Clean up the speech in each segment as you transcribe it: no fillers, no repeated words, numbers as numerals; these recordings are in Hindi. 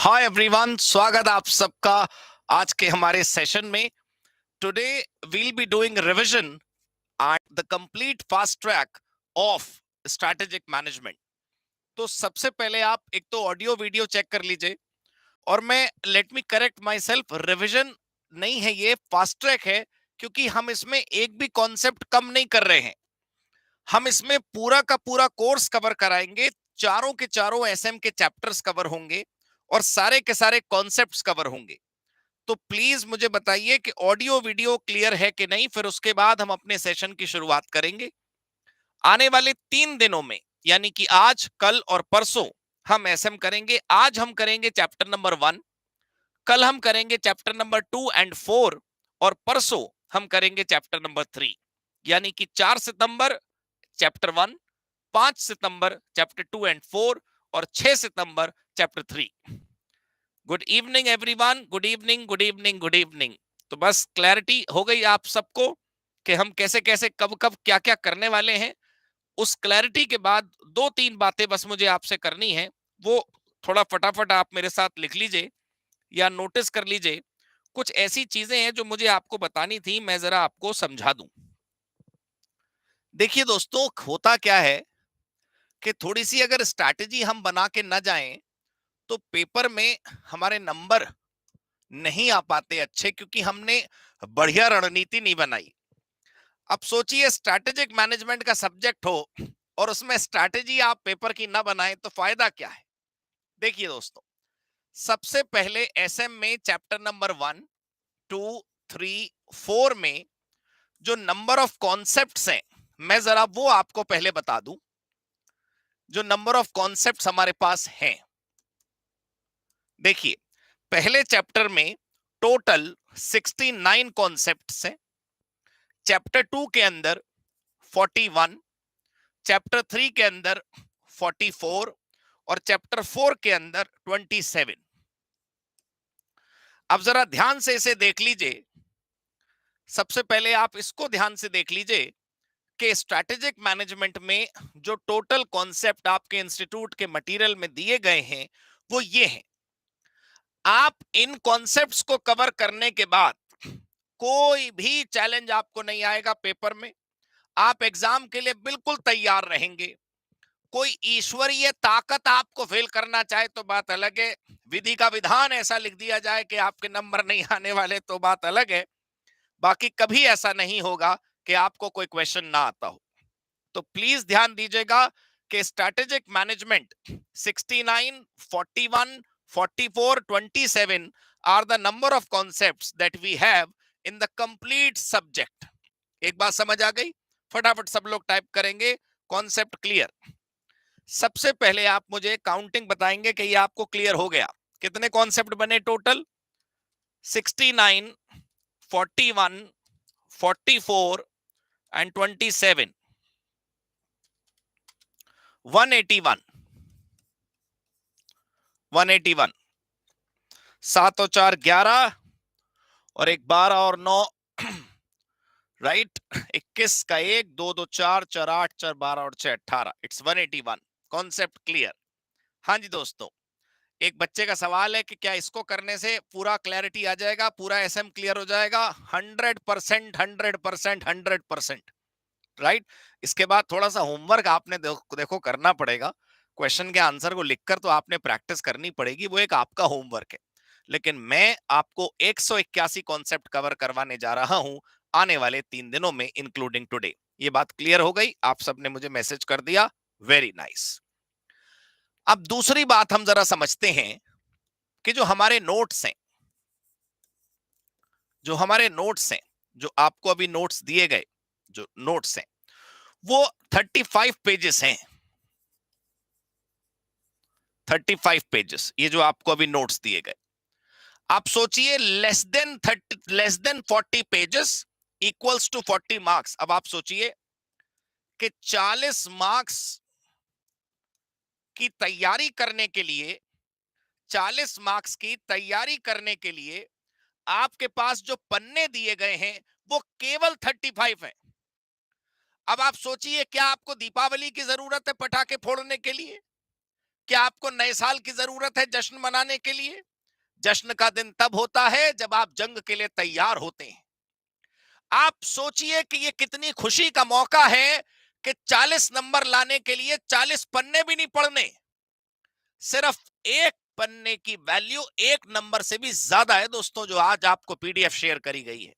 हाय एवरीवन, स्वागत आप सबका आज के हमारे सेशन में। Today we'll be doing revision at the complete fast track of strategic management. तो सबसे पहले आप एक तो ऑडियो वीडियो चेक कर लीजिए। और मैं let me correct my self, revision नहीं है, ये फास्ट ट्रैक है, क्योंकि हम इसमें एक भी कॉन्सेप्ट कम नहीं कर रहे हैं। हम इसमें पूरा का पूरा कोर्स कवर कराएंगे, चारों के चारों एसएम के चैप्टर्स कवर होंगे और सारे के सारे कॉन्सेप्ट्स कवर होंगे। तो प्लीज मुझे बताइए कि ऑडियो वीडियो क्लियर है कि नहीं, फिर उसके बाद हम अपने सेशन की शुरुआत करेंगे। आने वाले 3 दिनों में, यानी कि आज, कल और परसों, हम एसएम करेंगे। आज हम करेंगे चैप्टर नंबर 1, कल हम करेंगे चैप्टर नंबर 2 एंड 4, और परसों हम करेंगे चैप्टर नंबर 3। यानी कि 4 सितंबर चैप्टर 1, 5 सितंबर चैप्टर 2 एंड 4, और 6 सितंबर chapter 3। Good evening everyone, good evening, good evening, good evening. तो बस क्लैरिटी हो गई आप सबको कि हम कैसे कैसे कब कब क्या क्या करने वाले हैं। उस क्लैरिटी के बाद दो तीन बातें बस मुझे आपसे करनी है, वो थोड़ा फटाफट आप मेरे साथ लिख लीजिए या नोटिस कर लीजिए। कुछ ऐसी चीजें हैं जो मुझे आपको बतानी थी, मैं जरा आपको समझा दूं। देखिए दोस्तों, होता क्या है कि थोड़ी सी अगर स्ट्रैटेजी हम बना के ना जाएं तो पेपर में हमारे नंबर नहीं आ पाते अच्छे, क्योंकि हमने बढ़िया रणनीति नहीं बनाई। अब सोचिए, स्ट्रैटेजिक मैनेजमेंट का सब्जेक्ट हो और उसमें स्ट्रैटेजी आप पेपर की ना बनाएं तो फायदा क्या है। देखिए दोस्तों, सबसे पहले एसएम में चैप्टर नंबर 1, 2, 3, 4 में जो नंबर ऑफ कॉन्सेप्ट्स हैं, मैं जरा वो आपको पहले बता दूं। जो नंबर ऑफ कॉन्सेप्ट्स हमारे पास हैं, देखिए, पहले चैप्टर में टोटल 69 कॉन्सेप्ट्स हैं। चैप्टर 2 के अंदर 41, चैप्टर 3 के अंदर 44 और चैप्टर 4 के अंदर 27। अब जरा ध्यान से इसे देख लीजिए। सबसे पहले आप इसको ध्यान से देख लीजिए कि स्ट्रैटेजिक मैनेजमेंट में जो टोटल कॉन्सेप्ट आपके इंस्टीट्यूट के मटेरियल में दिए गए हैं वो ये हैं। आप इन कॉन्सेप्ट्स को कवर करने के बाद कोई भी चैलेंज आपको नहीं आएगा पेपर में। आप एग्जाम के लिए बिल्कुल तैयार रहेंगे। कोई ईश्वरीय ताकत आपको फेल करना चाहे तो बात अलग है। विधि का विधान ऐसा लिख दिया जाए कि आपके नंबर नहीं आने वाले तो बात अलग है। बाकी कभी ऐसा नहीं होगा कि आपको कोई क्वेश्चन ना आता हो। तो प्लीज ध्यान दीजिएगा कि strategic management 69, 41, 44, 27 are the number of concepts that we have in the complete subject. एक बात समझ आ गई? फटाफट सब लोग टाइप करेंगे, कॉन्सेप्ट क्लियर। सबसे पहले आप मुझे काउंटिंग बताएंगे कि ये आपको क्लियर हो गया। कितने कॉन्सेप्ट बने टोटल? 69, 41, 44 एंड 27, 181, 181। 7 और 4 11 और एक 12 और 9 राइट 21 का 1 2 2 4 4 8 4 12 और 6 18। इट्स 181। Concept clear? हाँ जी दोस्तों, एक बच्चे का सवाल है कि क्या इसको करने से पूरा क्लैरिटी आ जाएगा, पूरा एसएम क्लियर हो जाएगा? 100%, 100%, 100%। राइट। इसके बाद थोड़ा सा होमवर्क आपने देखो करना पड़ेगा। क्वेश्चन के आंसर को लिखकर तो आपने प्रैक्टिस करनी पड़ेगी, वो एक आपका होमवर्क है। लेकिन मैं आपको 181 कॉन्सेप्ट कवर करवाने जा रहा हूं आने वाले 3 दिनों में, इंक्लूडिंग टुडे। ये बात क्लियर हो गई? आप सबने मुझे मैसेज कर दिया, वेरी नाइस। अब दूसरी बात हम जरा समझते हैं कि जो हमारे नोट्स हैं, जो हमारे नोट्स हैं, जो आपको अभी नोट्स दिए गए, जो नोट्स हैं वो 35 पेजेस हैं। 35 पेजेस, ये जो आपको अभी नोट्स दिए गए। आप सोचिए, less than 40 pages equals to 40 marks. अब आप सोचिए कि 40 मार्क्स की तैयारी करने के लिए, 40 मार्क्स की तैयारी करने के लिए आपके पास जो पन्ने दिए गए हैं वो केवल 35 है। अब आप सोचिए, क्या आपको दीपावली की जरूरत है पटाखे फोड़ने के लिए? क्या आपको नए साल की जरूरत है जश्न मनाने के लिए? जश्न का दिन तब होता है जब आप जंग के लिए तैयार होते हैं। आप सोचिए कि ये कितनी खुशी का मौका है कि 40 नंबर लाने के लिए 40 पन्ने भी नहीं पढ़ने, सिर्फ एक पन्ने की वैल्यू एक नंबर से भी ज्यादा है दोस्तों, जो आज आपको पीडीएफ शेयर करी गई है।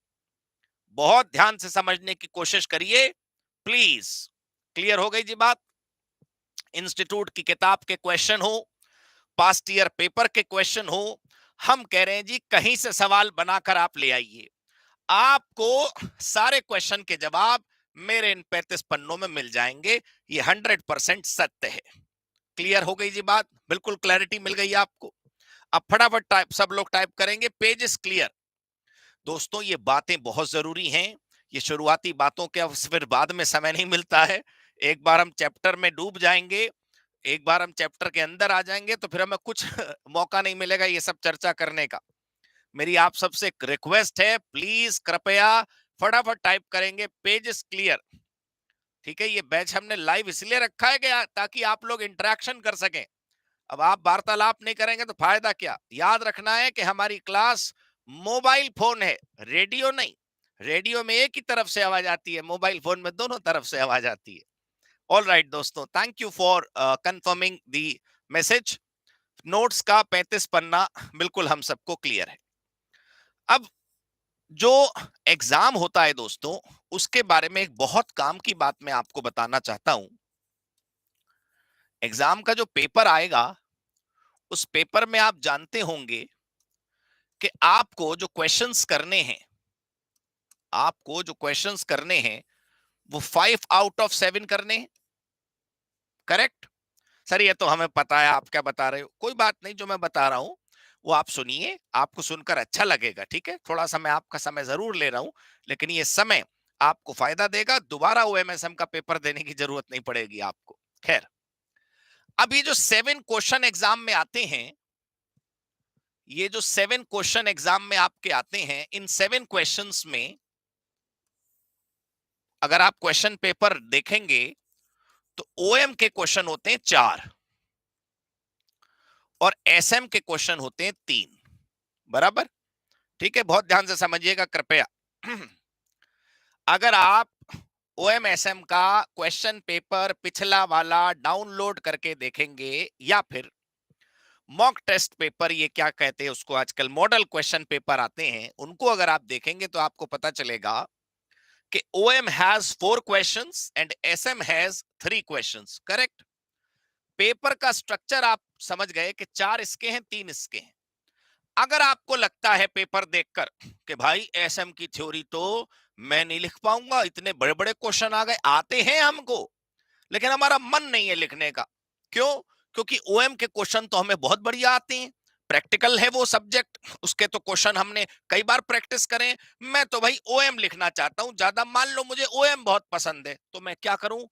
बहुत ध्यान से समझने की कोशिश करिए प्लीज। क्लियर हो गई जी बात? इंस्टीट्यूट की किताब के क्वेश्चन हो, पास्ट ईयर पेपर के क्वेश्चन हो, हम कह रहे हैं जी कहीं से सवाल बनाकर आप ले आइए, आपको सारे क्वेश्चन के जवाब मेरे इन 35 पन्नों में मिल जाएंगे। ये 100% सत्य है। क्लियर हो गई जी बात? बिल्कुल क्लैरिटी मिल गई आपको। अब फटाफट टाइप, सब लोग टाइप करेंगे पेज इज क्लियर। दोस्तों ये बातें बहुत जरूरी हैं। ये शुरुआती बातों के अब फिर बाद में समय नहीं मिलता है। एक बार हम चैप्टर में डूब जाएंगे, एक बार हम चैप्टर के अंदर आ जाएंगे तो फिर हमें कुछ मौका नहीं मिलेगा ये सब चर्चा करने का। मेरी आप सबसे एक रिक्वेस्ट है, प्लीज कृपया फटाफट टाइप करेंगे पेज इज क्लियर। ठीक है, ये बैच हमने लाइव इसलिए रखा है कि ताकि आप लोग इंटरेक्शन कर सकें। अब आप वार्तालाप नहीं करेंगे तो फायदा क्या? याद रखना है कि हमारी क्लास मोबाइल फोन है, रेडियो नहीं। रेडियो में एक ही तरफ से आवाज आती है, मोबाइल फोन में दोनों तरफ से आवाज आती है। ऑल राइट दोस्तों, thank you for confirming the message. Notes का 35 पन्ना बिल्कुल हम सबको क्लियर है। अब जो एग्जाम होता है दोस्तों, उसके बारे में एक बहुत काम की बात मैं आपको बताना चाहता हूं। एग्जाम का जो पेपर आएगा, उस पेपर में आप जानते होंगे कि आपको जो क्वेश्चंस करने हैं, आपको जो क्वेश्चंस करने हैं वो 5 आउट ऑफ 7 करने हैं। करेक्ट? सर ये तो हमें पता है, आप क्या बता रहे हो? कोई बात नहीं, जो मैं बता रहा हूं वो आप सुनिए, आपको सुनकर अच्छा लगेगा। ठीक है, थोड़ा सा मैं आपका समय जरूर ले रहा हूं, लेकिन ये समय आपको फायदा देगा। दोबारा ओएमएसएम का पेपर देने की जरूरत नहीं पड़ेगी आपको। खैर, अब ये जो 7 क्वेश्चन एग्जाम में आते हैं, ये जो 7 क्वेश्चन एग्जाम में आपके आते हैं, इन 7 क्वेश्चंस में अगर आप क्वेश्चन पेपर देखेंगे तो ओएम के क्वेश्चन होते हैं 4 और एसएम के क्वेश्चन होते हैं 3। बराबर? ठीक है, बहुत ध्यान से समझिएगा कृपया। अगर आप ओएमएसएम का क्वेश्चन पेपर पिछला वाला डाउनलोड करके देखेंगे, या फिर मॉक टेस्ट पेपर, ये क्या कहते हैं उसको, आजकल मॉडल क्वेश्चन पेपर आते हैं, उनको अगर आप देखेंगे तो आपको पता चलेगा कि OM has 4 questions and SM has 3 questions। Correct? Paper का स्ट्रक्चर आप समझ गए कि 4 इसके हैं, 3 इसके हैं। अगर आपको लगता है पेपर देखकर कि भाई SM की थ्योरी तो मैं नहीं लिख पाऊंगा, इतने बड़े बड़े क्वेश्चन आ गए, आते हैं हमको, लेकिन हमारा मन नहीं है लिखने का। क्यों? क्योंकि ओएम के क्वेश्चन तो हमें बहुत बढ़िया आते हैं, प्रैक्टिकल है वो सब्जेक्ट, उसके तो क्वेश्चन हमने कई बार प्रैक्टिस करें। मैं तो भाई ओएम लिखना चाहता हूं ज्यादा, मान लो मुझे ओएम बहुत पसंद है, तो मैं क्या करूं?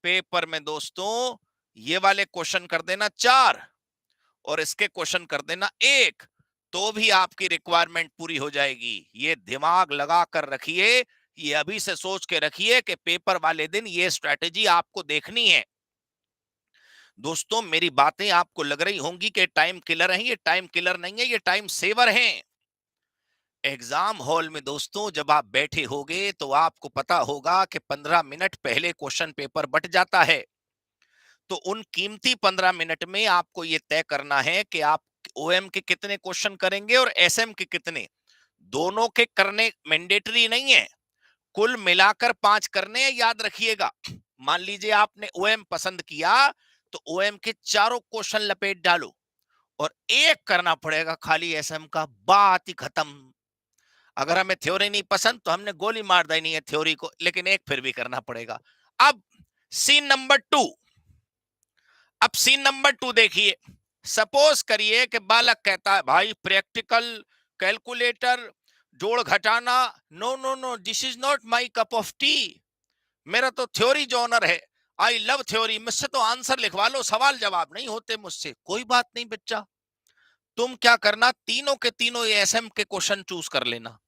पेपर में दोस्तों ये वाले क्वेश्चन कर देना 4 और इसके क्वेश्चन कर देना 1, तो भी आपकी रिक्वायरमेंट पूरी हो जाएगी। ये दिमाग लगा कर रखिए, ये अभी से सोच के रखिए कि पेपर वाले दिन ये स्ट्रेटेजी आपको देखनी है। दोस्तों मेरी बातें आपको लग रही होंगी कि टाइम किलर हैं, ये टाइम किलर नहीं है, ये टाइम सेवर हैं। एग्जाम हॉल में दोस्तों जब आप बैठे होगे तो आपको पता होगा कि 15 मिनट पहले क्वेश्चन पेपर बट जाता है। तो उन कीमती 15 मिनट में आपको यह तय करना है कि आप ओएम के कितने क्वेश्चन करेंगे और एसएम के कितने। दोनों के करने मैंडेटरी नहीं है, कुल मिलाकर 5 करने हैं, याद रखिएगा। मान लीजिए आपने ओएम पसंद किया तो ओएम के चारों क्वेश्चन लपेट डालो और एक करना पड़ेगा खाली एसएम का, बात ही खत्म। अगर हमें थ्योरी नहीं पसंद तो हमने गोली मार देनी है थ्योरी को, लेकिन एक फिर भी करना पड़ेगा। अब सीन नंबर 2, अब सीन नंबर 2 देखिए। सपोज करिए कि बालक कहता है भाई प्रैक्टिकल कैलकुलेटर जोड़ घटाना, no no no, this is not my cup of tea. मेरा तो थ्योरी जॉनर है, आई लव थ्योरी, मुझसे तो आंसर लिखवा लो, सवाल जवाब नहीं होते मुझसे। कोई बात नहीं बच्चा, तुम क्या करना, तीनों के तीनों एसएम के क्वेश्चन चूज कर लेना।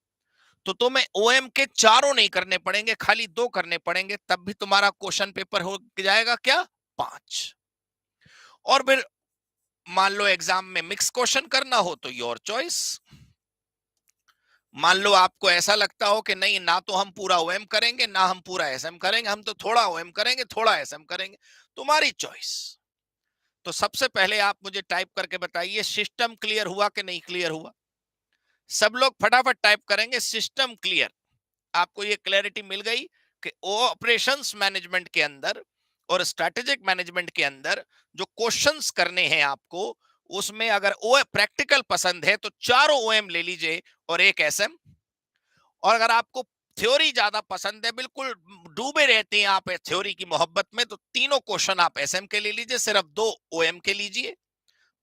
तो तुम्हें ओएम के चारों नहीं करने पड़ेंगे, खाली 2 करने पड़ेंगे, तब भी तुम्हारा क्वेश्चन पेपर हो जाएगा क्या, 5। और फिर मान लो एग्जाम में मिक्स क्वेश्चन करना हो तो योर चॉइस। मान लो आपको ऐसा लगता हो कि नहीं, ना तो हम पूरा ओएम करेंगे ना हम पूरा एसएम करेंगे, हम तो थोड़ा ओएम करेंगे थोड़ा एसएम करेंगे, तुम्हारी चॉइस। तो सबसे पहले आप मुझे टाइप करके बताइए, सिस्टम क्लियर हुआ कि नहीं क्लियर हुआ? सब लोग फटाफट टाइप करेंगे सिस्टम क्लियर। आपको ये क्लैरिटी मिल गई कि ऑपरेशंस मैनेजमेंट के अंदर और स्ट्रेटेजिक मैनेजमेंट के अंदर जो क्वेश्चंस करने हैं आपको, उसमें अगर ओ प्रैक्टिकल पसंद है तो चारों ओएम ले लीजिए और एक एसएम। और अगर आपको थ्योरी ज्यादा पसंद है, बिल्कुल डूबे रहते हैं आप थ्योरी की मोहब्बत में, तो तीनों क्वेश्चन आप एसएम के ले लीजिए, सिर्फ 2 ओएम के लीजिए,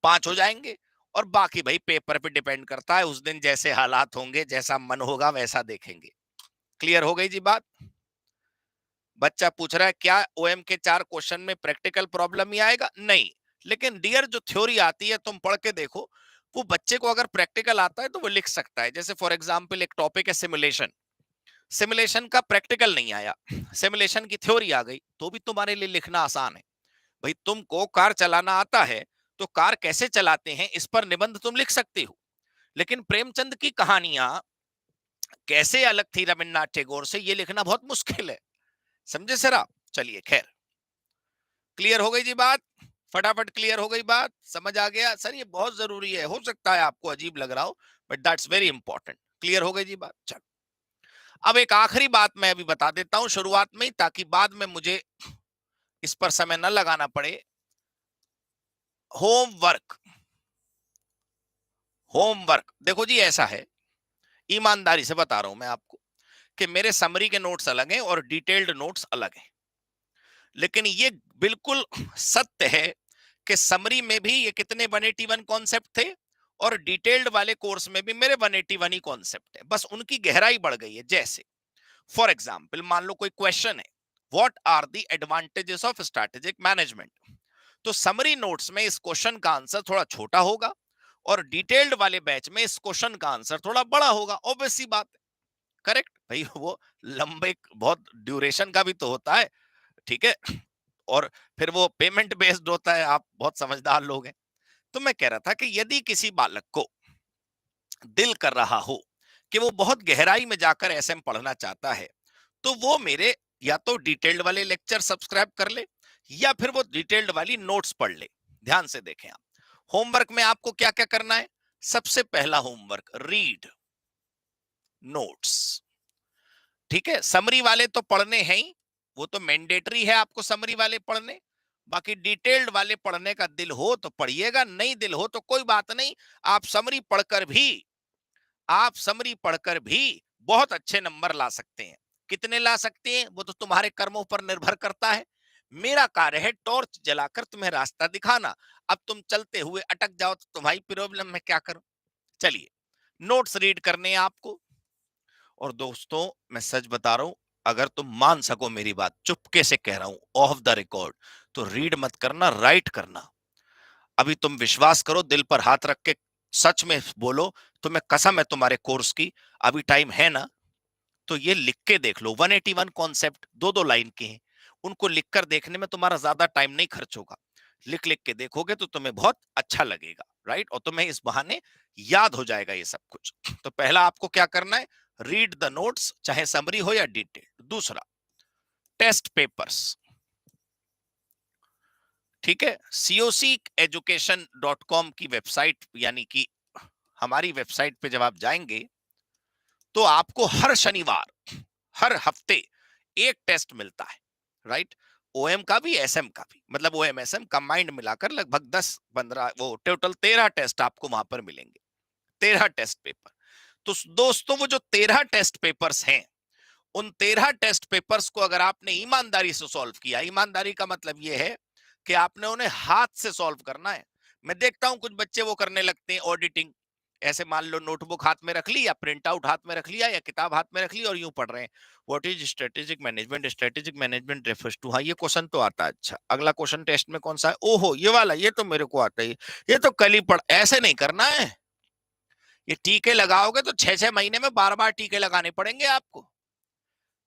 5 हो जाएंगे। और बाकी भाई पेपर पे डिपेंड करता है, उस दिन जैसे हालात होंगे जैसा मन होगा वैसा देखेंगे। क्लियर हो गई जी बात? बच्चा पूछ रहा है क्या ओएम के 4 क्वेश्चन में प्रैक्टिकल प्रॉब्लम ही आएगा? नहीं, लेकिन डियर जो थ्योरी आती है तुम पढ़ के देखो, वो बच्चे को अगर प्रैक्टिकल आता है तो वो लिख सकता है। जैसे फॉर एग्जांपल एक टॉपिक है सिमुलेशन, सिमुलेशन का प्रैक्टिकल नहीं आया, सिमुलेशन की थ्योरी आ गई, तो भी तुम्हारे लिए लिखना आसान है। भाई तुमको कार चलाना आता है तो कार कैसे चलाते हैं इस पर निबंध तुम लिख सकते हो, लेकिन प्रेमचंद की कहानियां कैसे अलग थी रविन्द्रनाथ टैगोर से, ये लिखना बहुत मुश्किल है। समझे सर आप? चलिए खैर, क्लियर हो गई जी बात? फटाफट क्लियर हो गई बात, समझ आ गया? सर ये बहुत जरूरी है, हो सकता है आपको अजीब लग रहा हो, but that's very important. Clear हो गई जी बात? चलो, अब एक आखिरी बात मैं अभी बता देता हूं शुरुआत में ही, ताकि बाद में मुझे इस पर समय न लगाना पड़े। होमवर्क, होमवर्क देखो जी, ऐसा है, ईमानदारी से बता रहा हूं मैं आपको कि मेरे समरी के नोट्स अलग हैं और डिटेल्ड नोट्स अलग हैं, लेकिन ये बिल्कुल सत्य है कि समरी में भी ये कितने 181 कॉन्सेप्ट थे और डिटेल्ड वाले कोर्स में भी मेरे 181 ही कॉन्सेप्ट है, बस उनकी गहराई बढ़ गई है। जैसे फॉर एग्जाम्पल मान लो कोई क्वेश्चन है, what are the advantages of strategic management, तो समरी नोट्स में इस क्वेश्चन का आंसर थोड़ा छोटा होगा और डिटेल्ड वाले बैच में इस क्वेश्चन का आंसर थोड़ा बड़ा होगा। ऑब्वियस सी बात है, करेक्ट भाई? वो लंबे बहुत ड्यूरेशन का भी तो होता है, ठीक है, और फिर वो पेमेंट बेस्ड होता है। आप बहुत समझदार लोग हैं। तो मैं कह रहा था कि यदि किसी बालक को दिल कर रहा हो कि वो बहुत गहराई में जाकर एसएम पढ़ना चाहता है, तो वो मेरे या तो डिटेल्ड वाले लेक्चर सब्सक्राइब कर ले या फिर वो डिटेल्ड वाली नोट्स पढ़ ले। ध्यान से देखें आप, होमवर्क में आपको क्या क्या करना है। सबसे पहला होमवर्क, रीड नोट्स। ठीक है, समरी वाले तो पढ़ने हैं ही, वो तो मैंडेटरी है आपको समरी वाले पढ़ने। बाकी डिटेल्ड वाले पढ़ने का दिल हो तो पढ़िएगा, नहीं दिल हो तो कोई बात नहीं। आप समरी पढ़कर भी, आप समरी पढ़कर भी बहुत अच्छे नंबर ला सकते हैं। कितने ला सकते हैं वो तो तुम्हारे कर्मों पर निर्भर करता है। मेरा कार्य है टॉर्च जलाकर तुम्हें रास्ता दिखाना। अब तुम चलते हुए अटक जाओ तो तुम्हारी प्रॉब्लम, मैं क्या करूं? चलिए, नोट्स रीड करने हैं आपको। और दोस्तों मैं सच बता रहा हूं, अगर तुम मान सको मेरी बात, चुपके से कह रहा हूं ऑफ द रिकॉर्ड, तो रीड मत करना, राइट करना। अभी तुम विश्वास करो, दिल पर हाथ रख के सच में बोलो, तुम्हें कसम है तुम्हारे कोर्स की, अभी टाइम है ना, तो ये लिख के देख लो। 181 कॉन्सेप्ट 2-2 लाइन के हैं, उनको लिखकर देखने में तुम्हारा ज्यादा टाइम नहीं खर्च होगा। लिख लिख के देखोगे तो तुम्हें बहुत अच्छा लगेगा, राइट? और तुम्हें इस बहाने याद हो जाएगा ये सब कुछ। तो पहला आपको क्या करना है, रीड द नोट्स, चाहे समरी हो या डिटेल। दूसरा, टेस्ट पेपर्स। ठीक है, coceducation.com की वेबसाइट, यानी कि हमारी वेबसाइट पे जब आप जाएंगे तो आपको हर शनिवार, हर हफ्ते एक टेस्ट मिलता है, राइट? ओएम का भी एसएम का भी, मतलब ओएम एसएम कंबाइंड मिलाकर लगभग 10-15, वो टोटल 13 टेस्ट आपको वहां पर मिलेंगे, 13 टेस्ट पेपर। तो दोस्तों वो जो 13 टेस्ट पेपर्स हैं, उन 13 टेस्ट पेपर्स को अगर आपने ईमानदारी से सॉल्व किया, ईमानदारी का मतलब यह है कि आपने उन्हें हाथ से सॉल्व करना है। मैं देखता हूं कुछ बच्चे वो करने लगते हैं ऑडिटिंग, ऐसे मान लो नोटबुक हाथ में रख ली या प्रिंट आउट हाथ में रख लिया या किताब हाथ में रख ली और यूं पढ़ रहे हैं, what is strategic management, strategic management refers to, हाँ ये क्वेश्चन तो आता है, अच्छा अगला क्वेश्चन टेस्ट में कौन सा है, ओहो ये वाला, ये तो मेरे को आता है, ये तो कल ही पढ़। ऐसे नहीं करना है। ये टीके लगाओगे तो 6-6 महीने में बार बार टीके लगाने पड़ेंगे आपको।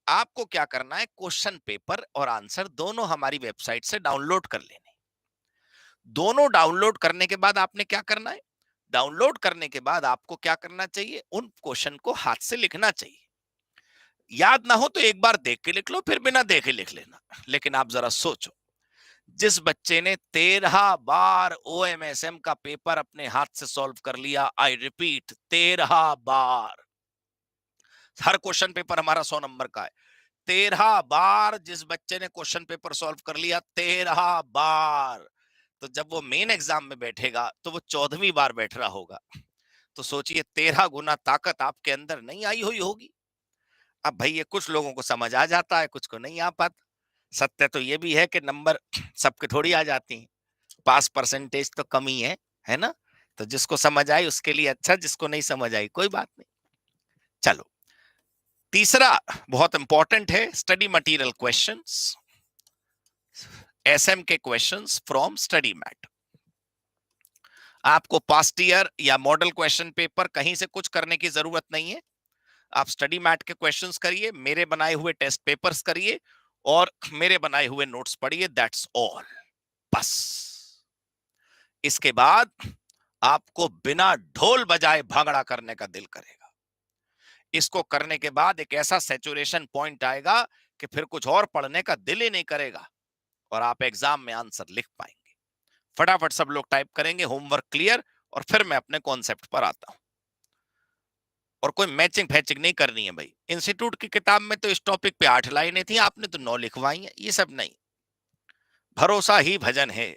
आपको क्या करना है, क्वेश्चन पेपर और आंसर दोनों हमारी वेबसाइट से डाउनलोड कर लेने। दोनों डाउनलोड करने के बाद आपने क्या करना है, डाउनलोड करने के बाद आपको क्या करना चाहिए, उन क्वेश्चन को हाथ से लिखना चाहिए। याद ना हो तो एक बार देख के लिख लो, फिर बिना देखे लिख लेना। लेकिन आप जरा सोचो, जिस बच्चे ने 13 बार ओएमएसएम का पेपर अपने हाथ से सॉल्व कर लिया, I repeat 13 bar, her question paper हमारा 100 नंबर का है, 13 बार जिस बच्चे ने क्वेश्चन पेपर सॉल्व कर लिया, 13 बार, तो जब वो मेन एग्जाम में बैठेगा तो वो 14वीं बार बैठ रहा होगा। तो सोचिए 13 गुना ताकत आपके अंदर नहीं आई हुई होगी। अब भाई ये कुछ लोगों को समझ आ जाता है, कुछ को नहीं आ पाता। सत्य तो ये भी है कि नंबर सबके थोड़ी आ जाती हैं, पास परसेंटेज तो कम ही है ना। तो जिसको समझ आई उसके लिए अच्छा, जिसको नहीं समझ आई कोई बात नहीं। चलो, तीसरा बहुत इंपॉर्टेंट है, स्टडी मटेरियल क्वेश्चंस, एसएम के क्वेश्चंस फ्रॉम स्टडी मैट। आपको पास्ट ईयर या मॉडल क्वेश्चन पेपर कहीं से कुछ करने की जरूरत नहीं है। आप स्टडी मैट के क्वेश्चंस करिए, मेरे बनाए हुए टेस्ट पेपर्स करिए और मेरे बनाए हुए नोट्स पढ़िए, दैट्स ऑल, बस। इसके बाद आपको बिना ढोल बजाए भांगड़ा करने का दिल करेगा। इसको करने के बाद एक ऐसा सैचुरेशन पॉइंट आएगा कि फिर कुछ और पढ़ने का दिल ही नहीं करेगा और आप एग्जाम में आंसर लिख पाएंगे। फटाफट सब लोग टाइप करेंगे होमवर्क क्लियर, और फिर मैं अपने कॉन्सेप्ट पर आता हूं। और कोई मैचिंग फैचिंग नहीं करनी है भाई। इंस्टीट्यूट की किताब में तो इस टॉपिक पे 8 लाइनें थी, आपने तो 9 लिखवाई हैं, ये सब नहीं। भरोसा ही भजन है।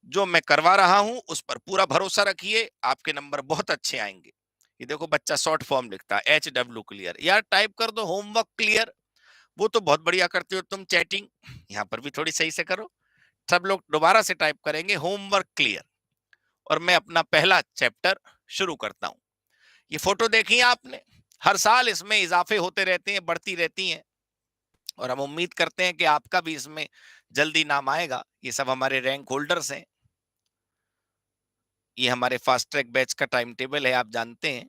जो मैं करवा रहा हूं उस पर पूरा भरोसा रखिए, आपके नंबर बहुत अच्छे आएंगे। ये देखो बच्चा शॉर्ट फॉर्म लिखता है HW क्लियर, यार टाइप कर दो होमवर्क क्लियर। वो तो बहुत बढ़िया करते हो तुम चैटिंग, यहाँ पर भी थोड़ी सही से करो। सब लोग दोबारा से टाइप करेंगे होमवर्क क्लियर, और मैं अपना पहला चैप्टर शुरू करता हूं। ये फोटो देखी आपने, हर साल इसमें इजाफे होते रहते हैं, बढ़ती रहती हैं, और हम उम्मीद करते हैं कि आपका भी इसमें जल्दी नाम आएगा। ये सब हमारे रैंक होल्डर्स हैं। ये हमारे फास्ट ट्रैक बैच का टाइम टेबल है, आप जानते हैं।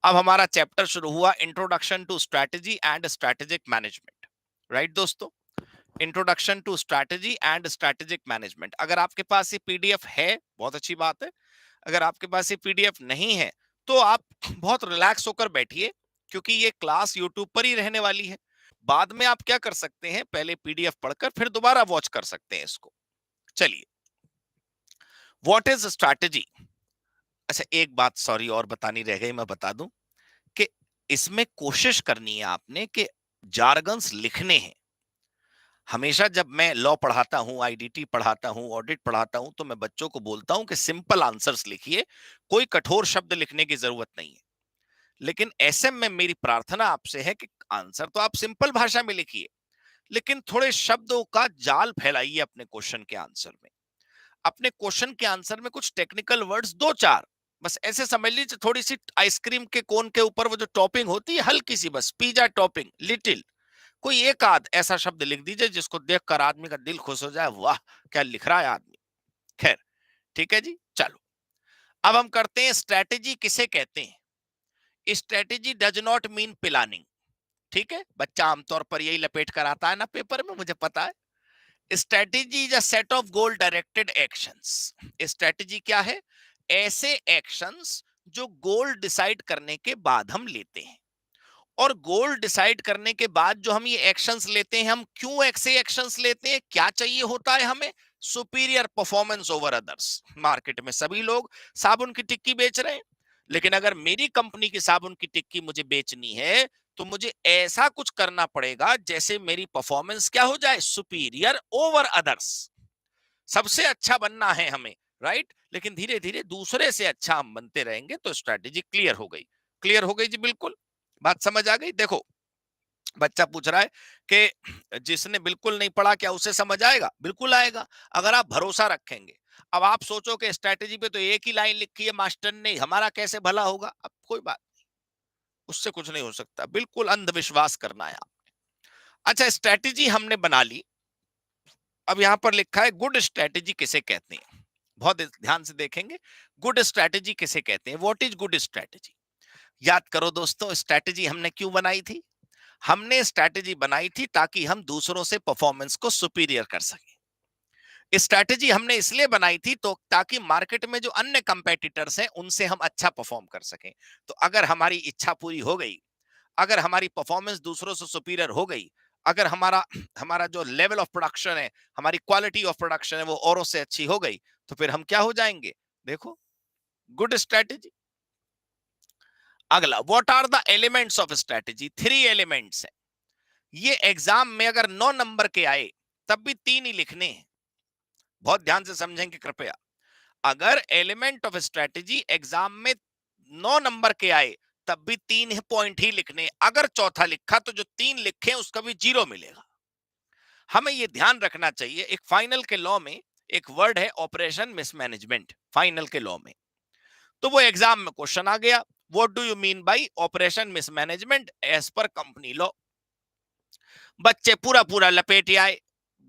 अब हमारा चैप्टर शुरू हुआ, introduction to strategy and strategic management. Right दोस्तों, introduction to strategy and strategic management. अगर आपके पास ये पीडीएफ है बहुत अच्छी बात है, अगर आपके पास ये पीडीएफ नहीं है तो आप बहुत रिलैक्स होकर बैठिए, क्योंकि ये क्लास यूट्यूब पर ही रहने वाली है। बाद में आप क्या कर सकते हैं, पहले पीडीएफ पढ़कर फिर दोबारा वॉच कर सकते हैं इसको। चलिए, व्हाट इज स्ट्रैटेजी। अच्छा एक बात सॉरी और बतानी रह गई, मैं बता दूं कि इसमें कोशिश करनी है आपने कि जार्गन्स लिखने हैं। हमेशा जब मैं लॉ पढ़ाता हूं, आईडीटी पढ़ाता हूं, ऑडिट पढ़ाता हूं, तो मैं बच्चों को बोलता हूं कि सिंपल आंसर्स लिखिए, कोई कठोर शब्द लिखने की जरूरत नहीं है। लेकिन एसएम में मेरी प्रार्थना आपसे है कि आंसर तो आप सिंपल भाषा में लिखिए, लेकिन थोड़े शब्दों का जाल फैलाइए अपने क्वेश्चन के आंसर में। अपने क्वेश्चन के आंसर में कुछ टेक्निकल वर्ड्स दो चार, बस ऐसे समझ लीजिए, थोड़ी सी आइसक्रीम के कोन के ऊपर वो जो टॉपिंग होती है हल्की सी, बस पिज्जा टॉपिंग लिटिल, कोई एक आध ऐसा शब्द लिख दीजिए जिसको देखकर आदमी का दिल खुश हो जाए, वाह क्या लिख रहा है आदमी। खैर, ठीक है जी, चलो अब हम करते हैं स्ट्रेटेजी किसे कहते हैं। Strategy does not mean planning. ठीक है, बच्चा आमतौर पर यही लपेट कर आता है ना पेपर में, मुझे पता है। Strategy is a set of goal directed actions. Strategy क्या है, ऐसे एक्शंस जो गोल डिसाइड करने के बाद हम लेते हैं। और गोल डिसाइड करने के बाद जो हम ये एक्शंस लेते हैं, हम क्यों ऐसे एक्शंस लेते हैं, क्या चाहिए होता है हमें, superior performance over others. Market में सभी लोग साबुन की टिक्की बेच रहे हैं, लेकिन अगर मेरी कंपनी की साबुन की टिक्की मुझे बेचनी है तो मुझे ऐसा कुछ करना पड़ेगा जैसे मेरी परफॉर्मेंस क्या हो जाए, सुपीरियर ओवर अदर्स। सबसे अच्छा बनना है हमें, राइट। लेकिन धीरे धीरे दूसरे से अच्छा हम बनते रहेंगे तो स्ट्रैटेजी क्लियर हो गई। क्लियर हो गई जी, बिल्कुल बात समझ आ गई। देखो बच्चा पूछ रहा है कि जिसने बिल्कुल नहीं पढ़ा क्या उसे समझ आएगा, बिल्कुल आएगा अगर आप भरोसा रखेंगे। अब आप सोचो कि स्ट्रैटेजी पे तो एक ही लाइन लिखी है मास्टर ने, हमारा कैसे भला होगा। अब कोई बात, उससे कुछ नहीं हो सकता, बिल्कुल अंधविश्वास करना है आप। अच्छा स्ट्रैटेजी हमने बना ली, अब यहां पर लिखा है गुड स्ट्रैटेजी किसे कहते हैं। बहुत ध्यान से देखेंगे, गुड स्ट्रैटेजी किसे कहते हैं, व्हाट इज गुड स्ट्रैटेजी। याद करो दोस्तों, स्ट्रैटेजी हमने क्यों बनाई थी, हमने स्ट्रैटेजी बनाई थी ताकि हम दूसरों से परफॉर्मेंस को सुपीरियर कर सकें। स्ट्रैटेजी हमने इसलिए बनाई थी तो ताकि मार्केट में जो अन्य कंपेटिटर्स हैं उनसे हम अच्छा परफॉर्म कर सकें। तो अगर हमारी इच्छा पूरी हो गई, अगर हमारी परफॉर्मेंस दूसरों से सुपीरियर हो गई, अगर हमारा हमारा जो लेवल ऑफ प्रोडक्शन है, हमारी क्वालिटी ऑफ प्रोडक्शन है वो औरों से अच्छी हो गई, तो फिर हम क्या हो जाएंगे? देखो, गुड स्ट्रैटेजी। अगला, what are the elements of strategy? 3 elements है। ये एग्जाम में अगर 9 नंबर के आए तब भी 3 ही लिखने हैं। बहुत ध्यान से समझेंगे कृपया। अगर एलिमेंट ऑफ स्ट्रैटेजी एग्जाम में 9 नंबर के आए तब भी 3 पॉइंट ही लिखने। अगर चौथा लिखा तो जो 3 लिखे उसका भी 0 मिलेगा। हमें ये ध्यान रखना चाहिए। एक फाइनल के लॉ में एक वर्ड है ऑपरेशन मिसमैनेजमेंट, फाइनल के लॉ में। तो वो एग्जाम में क्वेश्चन आ गया, what do you mean by operation mismanagement as per company law? बच्चे पूरा पूरा लपेट आए,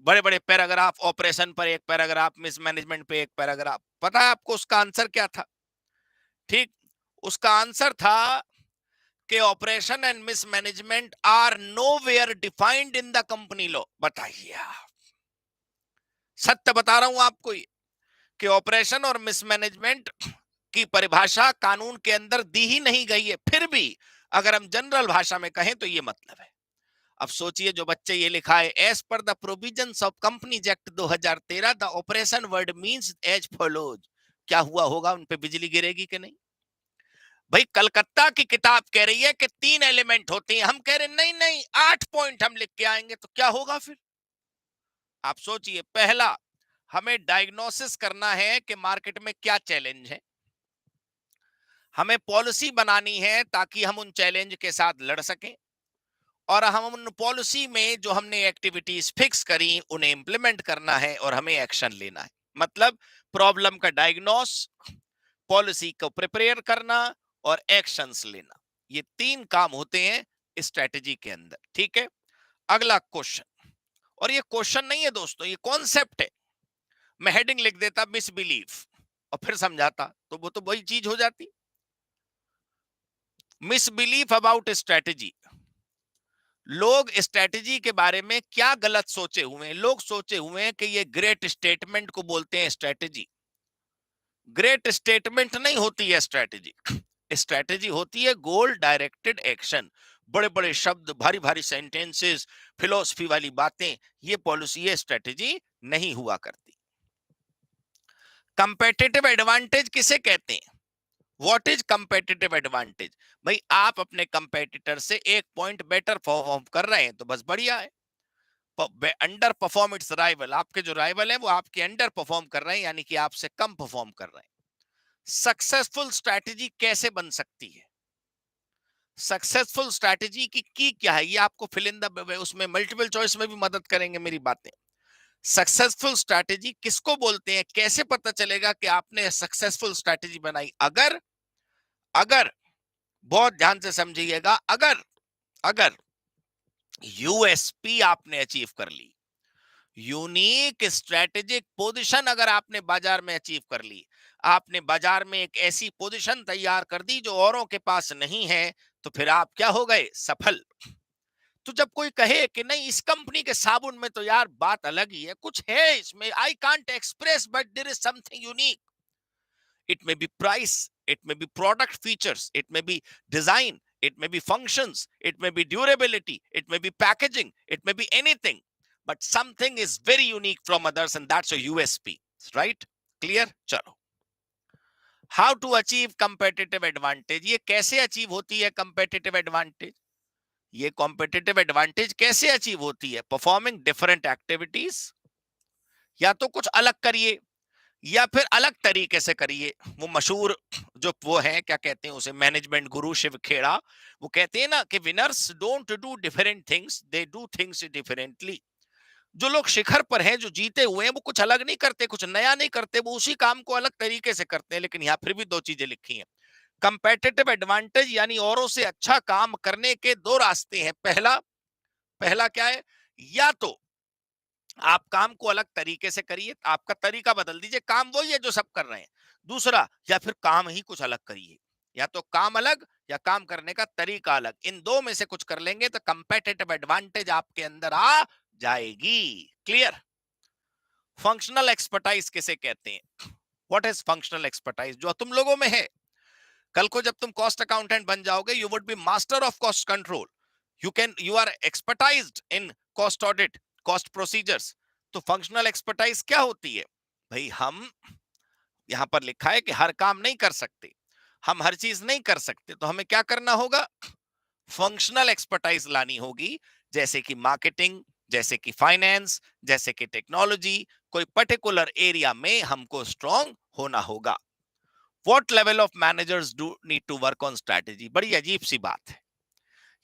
बड़े बड़े पैराग्राफ, ऑपरेशन पर एक पैराग्राफ, मिसमैनेजमेंट पे एक पैराग्राफ। पता है आपको उसका आंसर क्या था? ठीक, उसका आंसर था कि operation and mismanagement are nowhere defined in the company law. बताइए आप, सत्य बता रहा हूं आपको ये, कि ऑपरेशन और मिसमैनेजमेंट की परिभाषा कानून के अंदर दी ही नहीं गई है। फिर भी अगर हम जनरल भाषा में कहें तो ये मतलब है। अब सोचिए, जो बच्चे ये लिखा है, as per the provisions of companies act 2013 the operation word means as follows. क्या हुआ होगा? उन पे बिजली गिरेगी कि नहीं? भाई, कलकत्ता की किताब कह रही है कि 3 एलिमेंट होते हैं, हम कह रहे नहीं नहीं 8 पॉइंट हम लिख के आएंगे, तो क्या होगा फिर? आप सोचिए, पहला, हमें डायग्नोसिस करना है कि मार्केट में क्या चैलेंज है। हमें पॉलिसी बनानी है ताकि हम उन चैलेंज के साथ लड़ सकें, और हम उन पॉलिसी में जो हमने एक्टिविटीज फिक्स करी उन्हें इंप्लीमेंट करना है और हमें एक्शन लेना है। मतलब प्रॉब्लम का डायग्नोस, पॉलिसी को प्रिपेयर करना और एक्शंस लेना, ये 3 काम होते हैं स्ट्रेटेजी के अंदर। ठीक है, अगला क्वेश्चन, और ये क्वेश्चन नहीं है दोस्तों, ये कॉन्सेप्ट है। मैं हेडिंग लिख देता मिसबिलीफ और फिर समझाता तो वो तो वही चीज हो जाती। Misbelief about strategy. लोग स्ट्रेटेजी के बारे में क्या गलत सोचे हुए हैं? लोग सोचे हुए हैं कि ये ग्रेट स्टेटमेंट को बोलते हैं स्ट्रेटेजी। ग्रेट स्टेटमेंट नहीं होती है स्ट्रेटेजी। स्ट्रेटेजी होती है गोल डायरेक्टेड एक्शन। बड़े बड़े शब्द, भारी भारी सेंटेंसेस, फिलोसफी वाली बातें, ये पॉलिसी, ये स्ट्रेटेजी नहीं हुआ करती। कंपेटिटिव एडवांटेज किसे कहते हैं? What is competitive advantage? भाई, आप अपने कंपेटिटर से 1 पॉइंट बेटर परफॉर्म कर रहे हैं तो बस बढ़िया है। अंडर परफॉर्म इट्स राइवल, आपके जो राइवल है वो आपके अंडर परफॉर्म कर रहे हैं, यानी कि आपसे कम परफॉर्म कर रहे हैं। सक्सेसफुल स्ट्रैटेजी कैसे बन सकती है? सक्सेसफुल स्ट्रैटेजी की क्या है, ये आपको फिल इन द उसमें मल्टीपल चॉइस में भी मदद करेंगे मेरी बातें। सक्सेसफुल स्ट्रैटेजी किसको बोलते हैं? कैसे पता चलेगा कि आपने सक्सेसफुल स्ट्रैटेजी बनाई? अगर अगर बहुत ध्यान से समझिएगा, अगर अगर यूएसपी आपने अचीव कर ली, यूनिक स्ट्रेटेजिक पोजीशन अगर आपने बाजार में अचीव कर ली, आपने बाजार में एक ऐसी पोजीशन तैयार कर दी जो औरों के पास नहीं है, तो फिर आप क्या हो गए? सफल। तो जब कोई कहे कि नहीं इस कंपनी के साबुन में तो यार बात अलग ही है, कुछ है इसमें, I can't express but there is something unique. It may be price, it may be product features, it may be design, it may be functions, it may be durability, it may be packaging, it may be anything, but something is very unique from others and that's a USP, right? Clear? चलो, how to achieve competitive advantage? ये कैसे अचीव होती है competitive advantage? ये competitive advantage कैसे अचीव होती है? Performing different activities, या तो कुछ अलग करिए या फिर अलग तरीके से करिए। वो मशहूर जो वो है, क्या कहते हैं उसे, मैनेजमेंट गुरु शिव खेड़ा, वो कहते हैं ना कि winners don't do different things, they do things differently. जो लोग शिखर पर हैं, जो जीते हुए हैं, वो कुछ अलग नहीं करते, कुछ नया नहीं करते, वो उसी काम को अलग तरीके से करते हैं। लेकिन यहाँ फिर भी 2 चीजें लिखी हैं। कंपेटिटिव एडवांटेज यानी औरों से अच्छा काम करने के 2 रास्ते हैं। पहला पहला क्या है? या तो आप काम को अलग तरीके से करिए, आपका तरीका बदल दीजिए, काम वही है जो सब कर रहे हैं। दूसरा, या फिर काम ही कुछ अलग करिए, या तो काम अलग या काम करने का तरीका अलग। इन 2 में से कुछ कर लेंगे तो कंपेटिटिव एडवांटेज आपके अंदर आ जाएगी। क्लियर? फंक्शनल एक्सपर्टाइज किसे कहते हैं? What is functional expertise? जो तुम लोगों में है, कल को जब तुम कॉस्ट अकाउंटेंट बन जाओगे, you would be master of cost control, you are expertised in cost audit, cost procedures. तो फंक्शनल एक्सपर्टाइज क्या होती है भाई? हम यहां पर लिखा है कि हर काम नहीं कर सकते, हम हर चीज नहीं कर सकते, तो हमें क्या करना होगा? फंक्शनल एक्सपर्टाइज लानी होगी, जैसे कि मार्केटिंग, जैसे कि फाइनेंस, जैसे कि टेक्नोलॉजी। कोई पर्टिकुलर एरिया में हमको स्ट्रांग होना होगा। What level of managers do need to work on strategy? बड़ी अजीब सी बात है,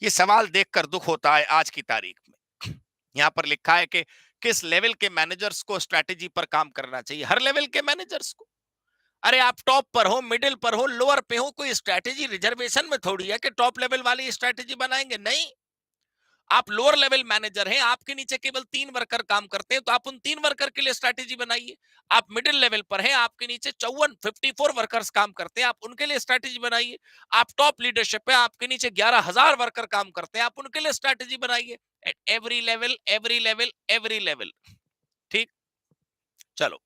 ये सवाल देखकर दुख होता है आज की तारीख में। यहां पर लिखा है कि किस लेवल के मैनेजर्स को स्ट्रैटेजी पर काम करना चाहिए? हर लेवल के मैनेजर्स को। अरे आप टॉप पर हो, मिडिल पर हो, लोअर पे हो, कोई स्ट्रैटेजी रिजर्वेशन में थोड़ी है कि टॉप लेवल वाली स्ट्रैटेजी बनाएंगे। नहीं, आप लोअर लेवल मैनेजर हैं, आपके नीचे केवल 3 वर्कर काम करते हैं, तो आप उन 3 वर्कर के लिए स्ट्रैटेजी बनाइए। आप मिडिल लेवल पर हैं, आपके नीचे 54 वर्कर्स काम करते हैं, आप उनके लिए स्ट्रैटेजी बनाइए। आप टॉप लीडरशिप पे, आपके नीचे 11,000 वर्कर काम करते हैं, आप उनके लिए स्ट्रैटेजी बनाइए। At every level, every level, every level. ठीक, चलो।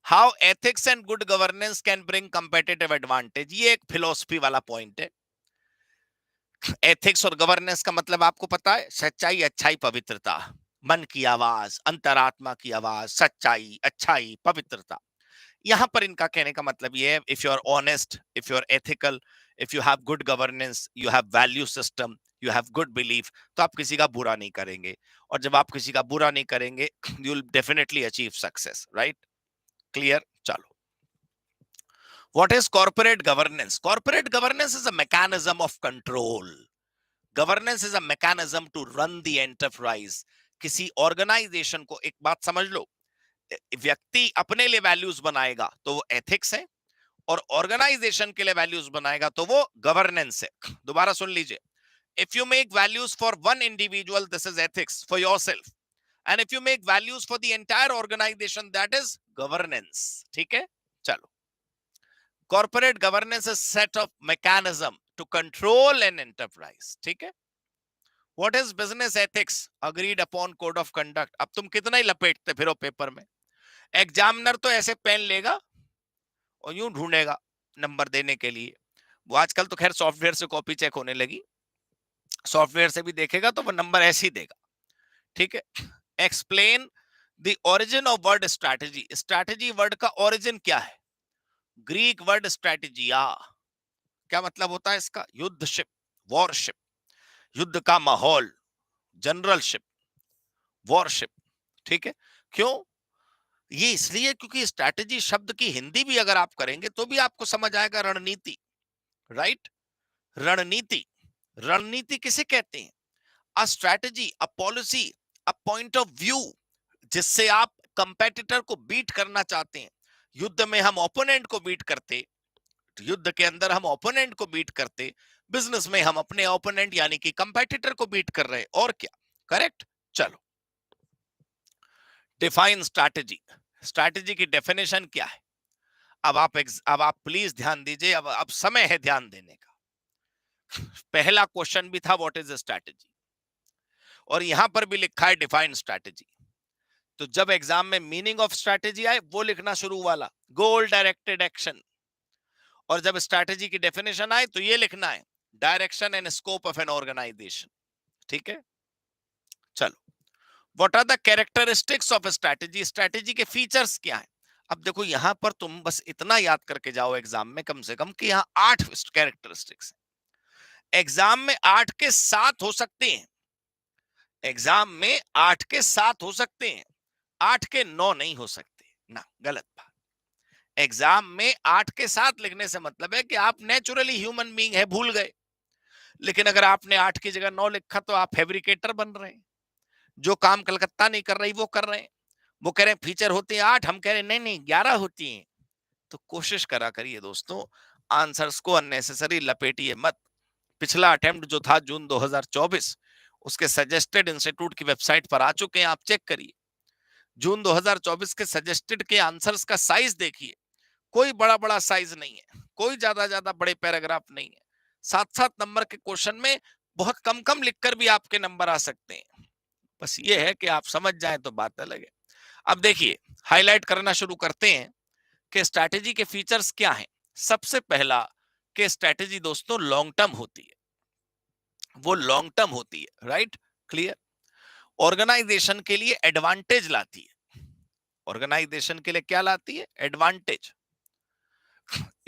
How ethics and good governance can bring competitive advantage, ये एक फिलोसफी वाला पॉइंट है। एथिक्स और गवर्नेंस का मतलब आपको पता है? सच्चाई, अच्छाई, पवित्रता। मन की आवाज, अंतरात्मा की आवाज, सच्चाई, अच्छाई, पवित्रता। यहां पर इनका कहने का मतलब ये है, if you are honest, if you are ethical, if you have good governance, you have value system, you have good belief, तो आप किसी का बुरा नहीं करेंगे। और जब आप किसी का बुरा नहीं करेंगे, you will definitely achieve success, right? Clear? चलो। What is corporate governance? Corporate governance is a mechanism of control. Governance is a mechanism to run the enterprise. किसी ऑर्गेनाइजेशन को, एक बात समझ लो, व्यक्ति अपने लिए वैल्यूज बनाएगा तो वो एथिक्स है, और ऑर्गेनाइजेशन के लिए वैल्यूज बनाएगा तो वो गवर्नेंस है। दोबारा सुन लीजिए, if you make values for one individual, this is ethics for yourself, and if you make values for the entire organisation, that is governance. ठीक है, चलो। Corporate governance is set of mechanism to control an enterprise. ठीक है। What is business ethics? Agreed upon code of conduct. अब तुम कितना ही लपेटते फिरो पेपर में, एग्जामिनर तो ऐसे पेन लेगा और यूं ढूंढेगा नंबर देने के लिए। वो आजकल तो खैर सॉफ्टवेयर से कॉपी चेक होने लगी, सॉफ्टवेयर से भी देखेगा तो वो नंबर ऐसे ही देगा। ठीक है। Explain the origin of word strategy. Strategy word का ओरिजिन क्या है? Greek word strategia. क्या मतलब होता है इसका? युद्धशिप, वॉरशिप, युद्ध का माहौल, जनरलशिप, वॉरशिप। ठीक है। क्यों? ये इसलिए क्योंकि स्ट्रैटेजी शब्द की हिंदी भी अगर आप करेंगे तो भी आपको समझ आएगा, रणनीति, राइट? रणनीति। रणनीति किसे कहते हैं? A strategy, a policy, a point of view, जिससे आप कंपेटिटर को बीट करना चाहते हैं। युद्ध में हम ओपोनेंट को बीट करते, युद्ध के अंदर हम ओपोनेंट को बीट करते, बिजनेस में हम अपने ओपोनेंट यानी कि कंपेटिटर को बीट कर रहे, और क्या? करेक्ट। चलो, डिफाइन स्ट्रैटेजी। स्ट्रैटेजी की डेफिनेशन क्या है? अब आप प्लीज ध्यान दीजिए, अब समय है ध्यान देने का। पहला क्वेश्चन भी था व्हाट इज अ स्ट्रैटेजी, और यहां पर भी लिखा है डिफाइन स्ट्रैटेजी। तो जब एग्जाम में मीनिंग ऑफ स्ट्रैटेजी आए वो लिखना शुरू वाला, गोल डायरेक्टेड एक्शन। और जब स्ट्रैटेजी की डेफिनेशन आए तो ये लिखना है, direction and scope of an organisation. ठीक है। चलो, what are the characteristics of strategy? Strategy के फीचर्स क्या है? अब देखो, यहां पर तुम बस इतना याद करके जाओ एग्जाम में कम से कम कि यहां 8 कैरेक्टरिस्टिक्स। एग्जाम में 8 के 7 हो सकते हैं, एग्जाम में 8 के 7 हो सकते हैं, 8 के 9 नहीं हो सकते ना, गलत बात। एग्जाम में 8 के 7 लिखने से मतलब है कि आप नेचुरली ह्यूमन बीइंग है, भूल गए। लेकिन अगर आपने 8 की जगह 9 लिखा तो आप फैब्रिकेटर बन रहे हैं, जो काम कलकत्ता नहीं कर रही वो कर रहे हैं। वो कह रहे हैं फीचर होते हैं 8, हम कह रहे हैं नहीं नहीं 11 होती हैं। तो कोशिश करा करिए दोस्तों, आंसर्स को अननेसेसरी लपेटिए मत। पिछला अटेम्प्ट जो था जून 2024, उसके सजेस्टेड इंस्टीट्यूट की वेबसाइट पर आ चुके हैं, आप चेक करिए। जून 2024 के सजेस्टेड के आंसर्स का साइज देखिए, कोई बड़ा बड़ा साइज नहीं है, कोई ज्यादा ज्यादा बड़े पैराग्राफ नहीं है। 7-7 नंबर के क्वेश्चन में बहुत कम कम लिखकर भी आपके नंबर आ सकते हैं। बस ये है कि आप समझ जाएं तो बात अलग है। अब देखिए, हाईलाइट करना शुरू करते हैं कि स्ट्रैटेजी के फीचर्स क्या हैं। सबसे पहला कि स्ट्रैटेजी दोस्तों लॉन्ग टर्म होती है, वो लॉन्ग टर्म होती है, राइट? क्लियर? ऑर्गेनाइजेशन के लिए एडवांटेज लाती है। ऑर्गेनाइजेशन के लिए क्या लाती है? Advantage.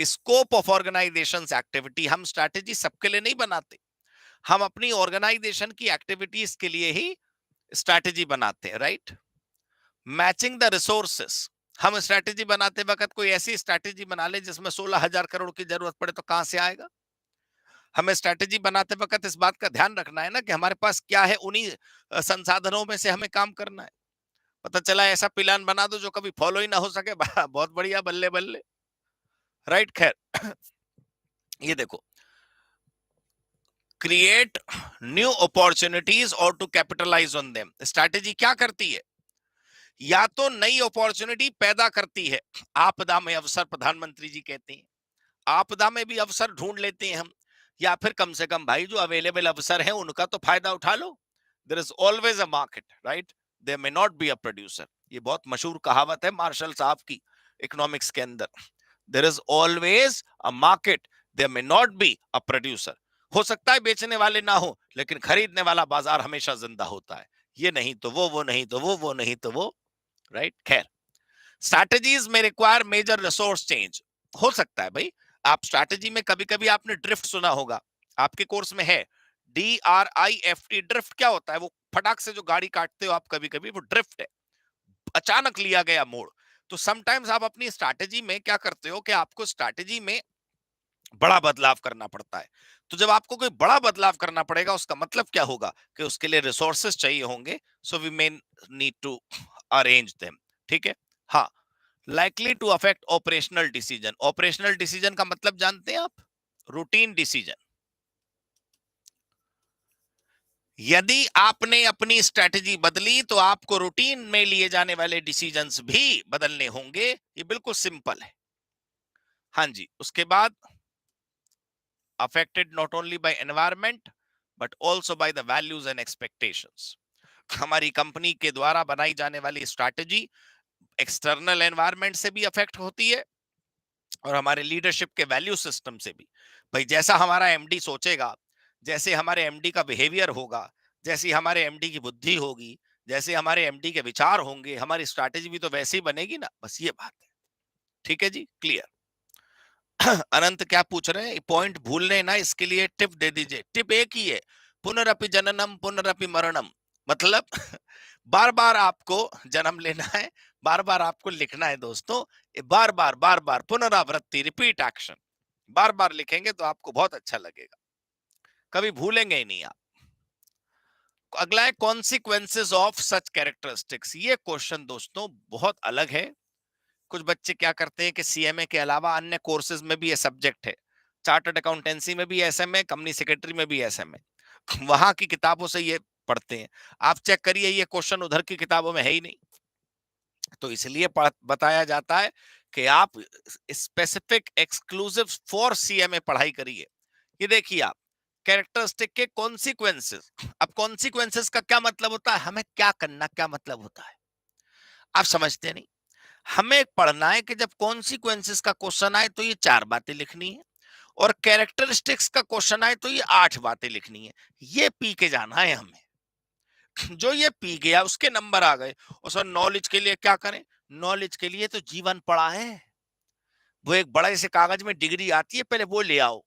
Scope of organisation activity, हम स्ट्रैटेजी सबके लिए नहीं बनाते, हम अपनी ऑर्गेनाइजेशन की एक्टिविटीज के लिए ही स्ट्रैटेजी बनाते हैं, राइट? मैचिंग द रिसोर्सेस, हम स्ट्रैटेजी बनाते वक्त कोई ऐसी स्ट्रैटेजी बना ले जिसमें 16,000 करोड़ की जरूरत पड़े तो कहां से आएगा? हमें स्ट्रैटेजी बनाते वक्त इस बात का ध्यान रखना है ना कि हमारे पास क्या है, उन्हीं संसाधनों में से हमें काम करना है। पता चला ऐसा प्लान बना दो जो कभी फॉलो ही ना हो सके, बहुत बढ़िया, बल्ले बल्ले, राइट? खैर, ये देखो, क्रिएट न्यू अपॉर्चुनिटीज और to capitalise on them. Strategy क्या करती है? या तो नई अपॉर्चुनिटी पैदा करती है, आपदा में अवसर प्रधानमंत्री जी कहते हैं, आपदा में भी अवसर ढूंढ लेते हैं हम, या फिर कम से कम भाई जो अवेलेबल अवसर है उनका तो फायदा उठा लो। There is always a market, right? There may not be a producer, ये बहुत मशहूर कहावत है मार्शल साहब की इकोनॉमिक्स के अंदर। There is always a market, there may not be a producer. हो सकता है बेचने वाले ना हो, लेकिन खरीदने वाला बाजार हमेशा जिंदा होता है। ये नहीं तो वो नहीं तो वो नहीं तो वो, राइट? खैर, स्ट्रैटेजीज में रिक्वायर मेजर रिसोर्स चेंज। हो सकता है भाई, आप स्ट्रैटेजी में कभी कभी आपने ड्रिफ्ट सुना होगा, आपके कोर्स में है DRIFT। ड्रिफ्ट क्या होता है? वो फटाक से जो गाड़ी काटते हो आप कभी कभी, वो ड्रिफ्ट है, अचानक लिया गया मोड़। तो समटाइम्स आप अपनी स्ट्रैटेजी में क्या करते हो कि आपको स्ट्रैटेजी में बड़ा बदलाव करना पड़ता है। तो जब आपको कोई बड़ा बदलाव करना पड़ेगा, उसका मतलब क्या होगा कि उसके लिए रिसोर्सेस चाहिए होंगे। So we may need to arrange them, ठीक है? हाँ, likely to affect operational decision। Operational decision का मतलब जानते हैं आप? Routine decision. यदि आपने अपनी स्ट्रेटजी बदली तो आपको रूटीन में लिए जाने वाले डिसीजंस भी बदलने होंगे, ये बिल्कुल सिंपल है। हाँ जी, उसके बाद affected not only by environment but also by the values and expectations। हमारी कंपनी के द्वारा बनाई जाने वाली स्ट्रैटेजी एक्सटर्नल एनवायरनमेंट से भी अफेक्ट होती है और हमारे लीडरशिप के वैल्यू सिस्टम से भी। भाई जैसा हमारा एमडी सोचेगा, जैसे हमारे एमडी का बिहेवियर होगा, जैसी हमारे एमडी की बुद्धि होगी, जैसे हमारे एमडी के विचार होंगे, हमारी स्ट्रैटेजी भी तो वैसे ही बनेगी ना। बस ये बात है, ठीक है जी? क्लियर? अनंत क्या पूछ रहे हैं? पॉइंट भूल रहे ना, इसके लिए टिप दे दीजिए। टिप एक ही है, पुनरअपि जननम पुनरअपि मरणम। मतलब बार बार आपको जन्म लेना है, बार बार आपको लिखना है दोस्तों। बार बार बार बार पुनरावृत्ति, रिपीट एक्शन, बार बार लिखेंगे तो आपको बहुत अच्छा लगेगा, कभी भूलेंगे ही नहीं आप। अगला है कॉन्सिक्वेंसेस ऑफ सच कैरेक्टरिस्टिक्स। ये क्वेश्चन दोस्तों बहुत अलग है। कुछ बच्चे क्या करते हैं कि सीएमए के अलावा अन्य कोर्सेज में भी ये सब्जेक्ट है, चार्टर्ड अकाउंटेंसी में भी एसएम है, कंपनी सेक्रेटरी में भी एसएम है, वहां की किताबों से ये पढ़ते हैं। आप चेक करिए, ये क्वेश्चन उधर की किताबों में है ही नहीं। तो इसलिए बताया जाता है कि आप स्पेसिफिक एक्सक्लूसिव फॉर सीएमए पढ़ाई करिए। ये देखिए आप, कैरेक्टरिस्टिक के कॉन्सिक्वेंसेस। अब कॉन्सिक्वेंसेस का क्या मतलब होता है? हमें क्या करना, क्या मतलब होता है, आप समझते नहीं। हमें पढ़ना है कि जब कॉन्सिक्वेंसेस का क्वेश्चन आए तो ये 4 बातें लिखनी है, और कैरेक्टरिस्टिक्स का क्वेश्चन आए तो ये 8 बातें लिखनी है। ये पी के जाना है हमें। जो ये पी गया उसके नंबर आ गए। और सर नॉलेज के लिए क्या करें? नॉलेज के लिए तो जीवन पड़ा है। वो एक बड़े से कागज में डिग्री आती है, पहले वो ले आओ।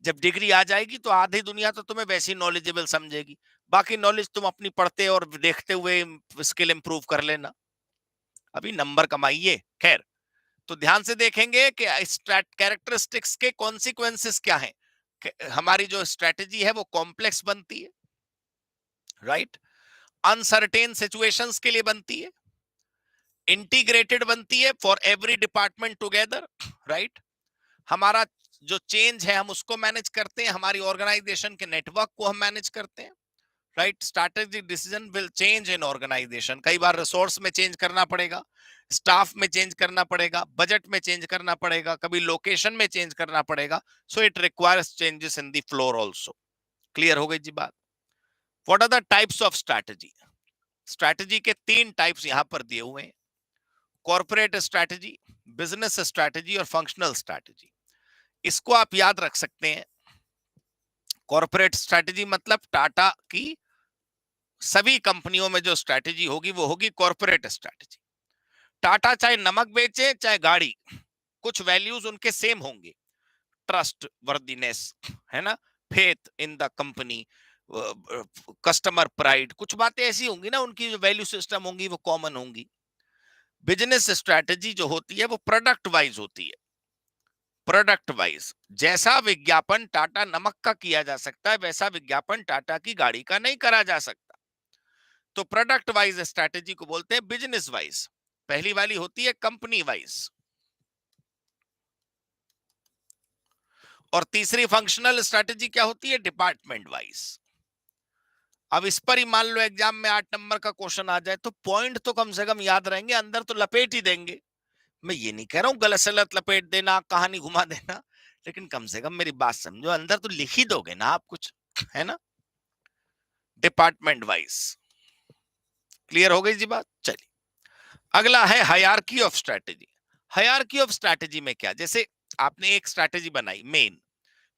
जब डिग्री आ जाएगी तो आधी दुनिया तो तुम्हें वैसी नॉलेजेबल समझेगी, बाकी नॉलेज तुम अपनी पढ़ते और देखते हुए स्किल इंप्रूव कर लेना, अभी नंबर कमाइए। खैर, तो ध्यान से देखेंगे कि कैरेक्टरिस्टिक्स के कॉन्सिक्वेंसेस क्या हैं। हमारी जो स्ट्रेटेजी है वो कॉम्प्लेक्स बनती है, राइट? अनसर्टेन सिचुएशंस के लिए बनती है, इंटीग्रेटेड बनती है for every department together, right? हमारा जो चेंज है हम उसको मैनेज करते हैं, हमारी ऑर्गेनाइजेशन के नेटवर्क को हम मैनेज करते हैं, right? Strategic decision will change in organisation. कई बार रिसोर्स में चेंज करना पड़ेगा, स्टाफ में चेंज करना पड़ेगा, बजट में चेंज करना पड़ेगा, कभी लोकेशन में चेंज करना पड़ेगा। So it requires changes in the floor also. Clear हो गई जी बात? What are the types of strategy? Strategy के 3 टाइप्स यहां पर दिए हुए हैं। कॉर्पोरेट स्ट्रैटेजी, बिजनेस स्ट्रैटेजी और फंक्शनल स्ट्रैटेजी। इसको आप याद रख सकते हैं। कॉर्पोरेट स्ट्रैटेजी मतलब टाटा की सभी कंपनियों में जो स्ट्रैटेजी होगी वो होगी कॉर्पोरेट स्ट्रैटेजी। टाटा चाहे नमक बेचे चाहे गाड़ी, कुछ वैल्यूज उनके सेम होंगे। ट्रस्ट वर्दीनेस, है ना, faith in the company, customer pride, कुछ बातें ऐसी होंगी ना, उनकी जो वैल्यू सिस्टम होंगी वो कॉमन होंगी। बिजनेस स्ट्रैटेजी जो होती है वो प्रोडक्ट वाइज होती है। प्रोडक्ट वाइज जैसा विज्ञापन टाटा नमक का किया जा सकता है वैसा विज्ञापन टाटा की गाड़ी का नहीं करा जा सकता। तो प्रोडक्ट वाइज स्ट्रैटेजी को बोलते हैं बिजनेस वाइज। पहली वाली होती है कंपनी वाइज, और तीसरी फंक्शनल स्ट्रैटेजी क्या होती है, डिपार्टमेंट वाइज। अब इस पर ही मान लो एग्जाम में 8 नंबर का क्वेश्चन आ जाए तो पॉइंट तो कम से कम याद रहेंगे, अंदर तो लपेट ही देंगे। मैं ये नहीं कह रहा हूं गलत सलत लपेट देना, कहानी घुमा देना, लेकिन कम से कम मेरी बात समझो, अंदर तो लिख ही दोगे ना आप कुछ, है ना। डिपार्टमेंट वाइज क्लियर हो गई जी बात। चलिए अगला है hierarchy of strategy. Hierarchy of strategy में क्या, जैसे आपने एक स्ट्रैटेजी बनाई मेन,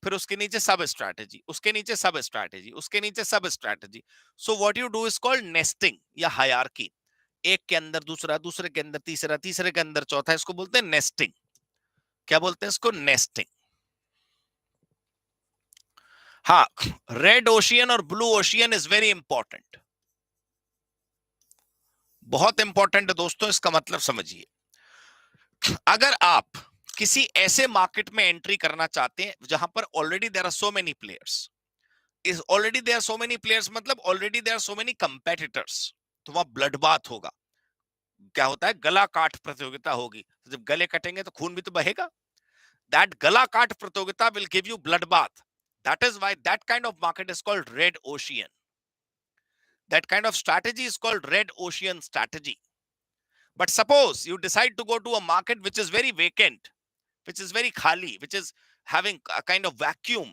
फिर उसके नीचे सब स्ट्रैटेजी, उसके नीचे सब स्ट्रैटेजी, उसके नीचे सब strategy. So what you do is called nesting या हायरार्की। एक के अंदर दूसरा, दूसरे के अंदर तीसरा, तीसरे के अंदर चौथा, इसको बोलते हैं नेस्टिंग। क्या बोलते हैं इसको, नेस्टिंग। हाँ, रेड ओशियन और blue ocean is very important, बहुत इंपॉर्टेंट है दोस्तों, इसका मतलब समझिए। अगर आप किसी ऐसे मार्केट में एंट्री करना चाहते हैं जहां पर already there are so many players, is already there so many players मतलब already there so many competitors, तो वहां ब्लड बाथ होगा। क्या होता है, गला काट प्रतियोगिता होगी। तो जब गले कटेंगे तो खून भी तो बहेगा। दैट गला काट प्रतियोगिता will give you blood bath. That is why that kind of market is called red ocean. That kind of strategy is called red ocean strategy. But suppose you decide to go to a market which is very vacant, which is very khali, which is having a kind of vacuum,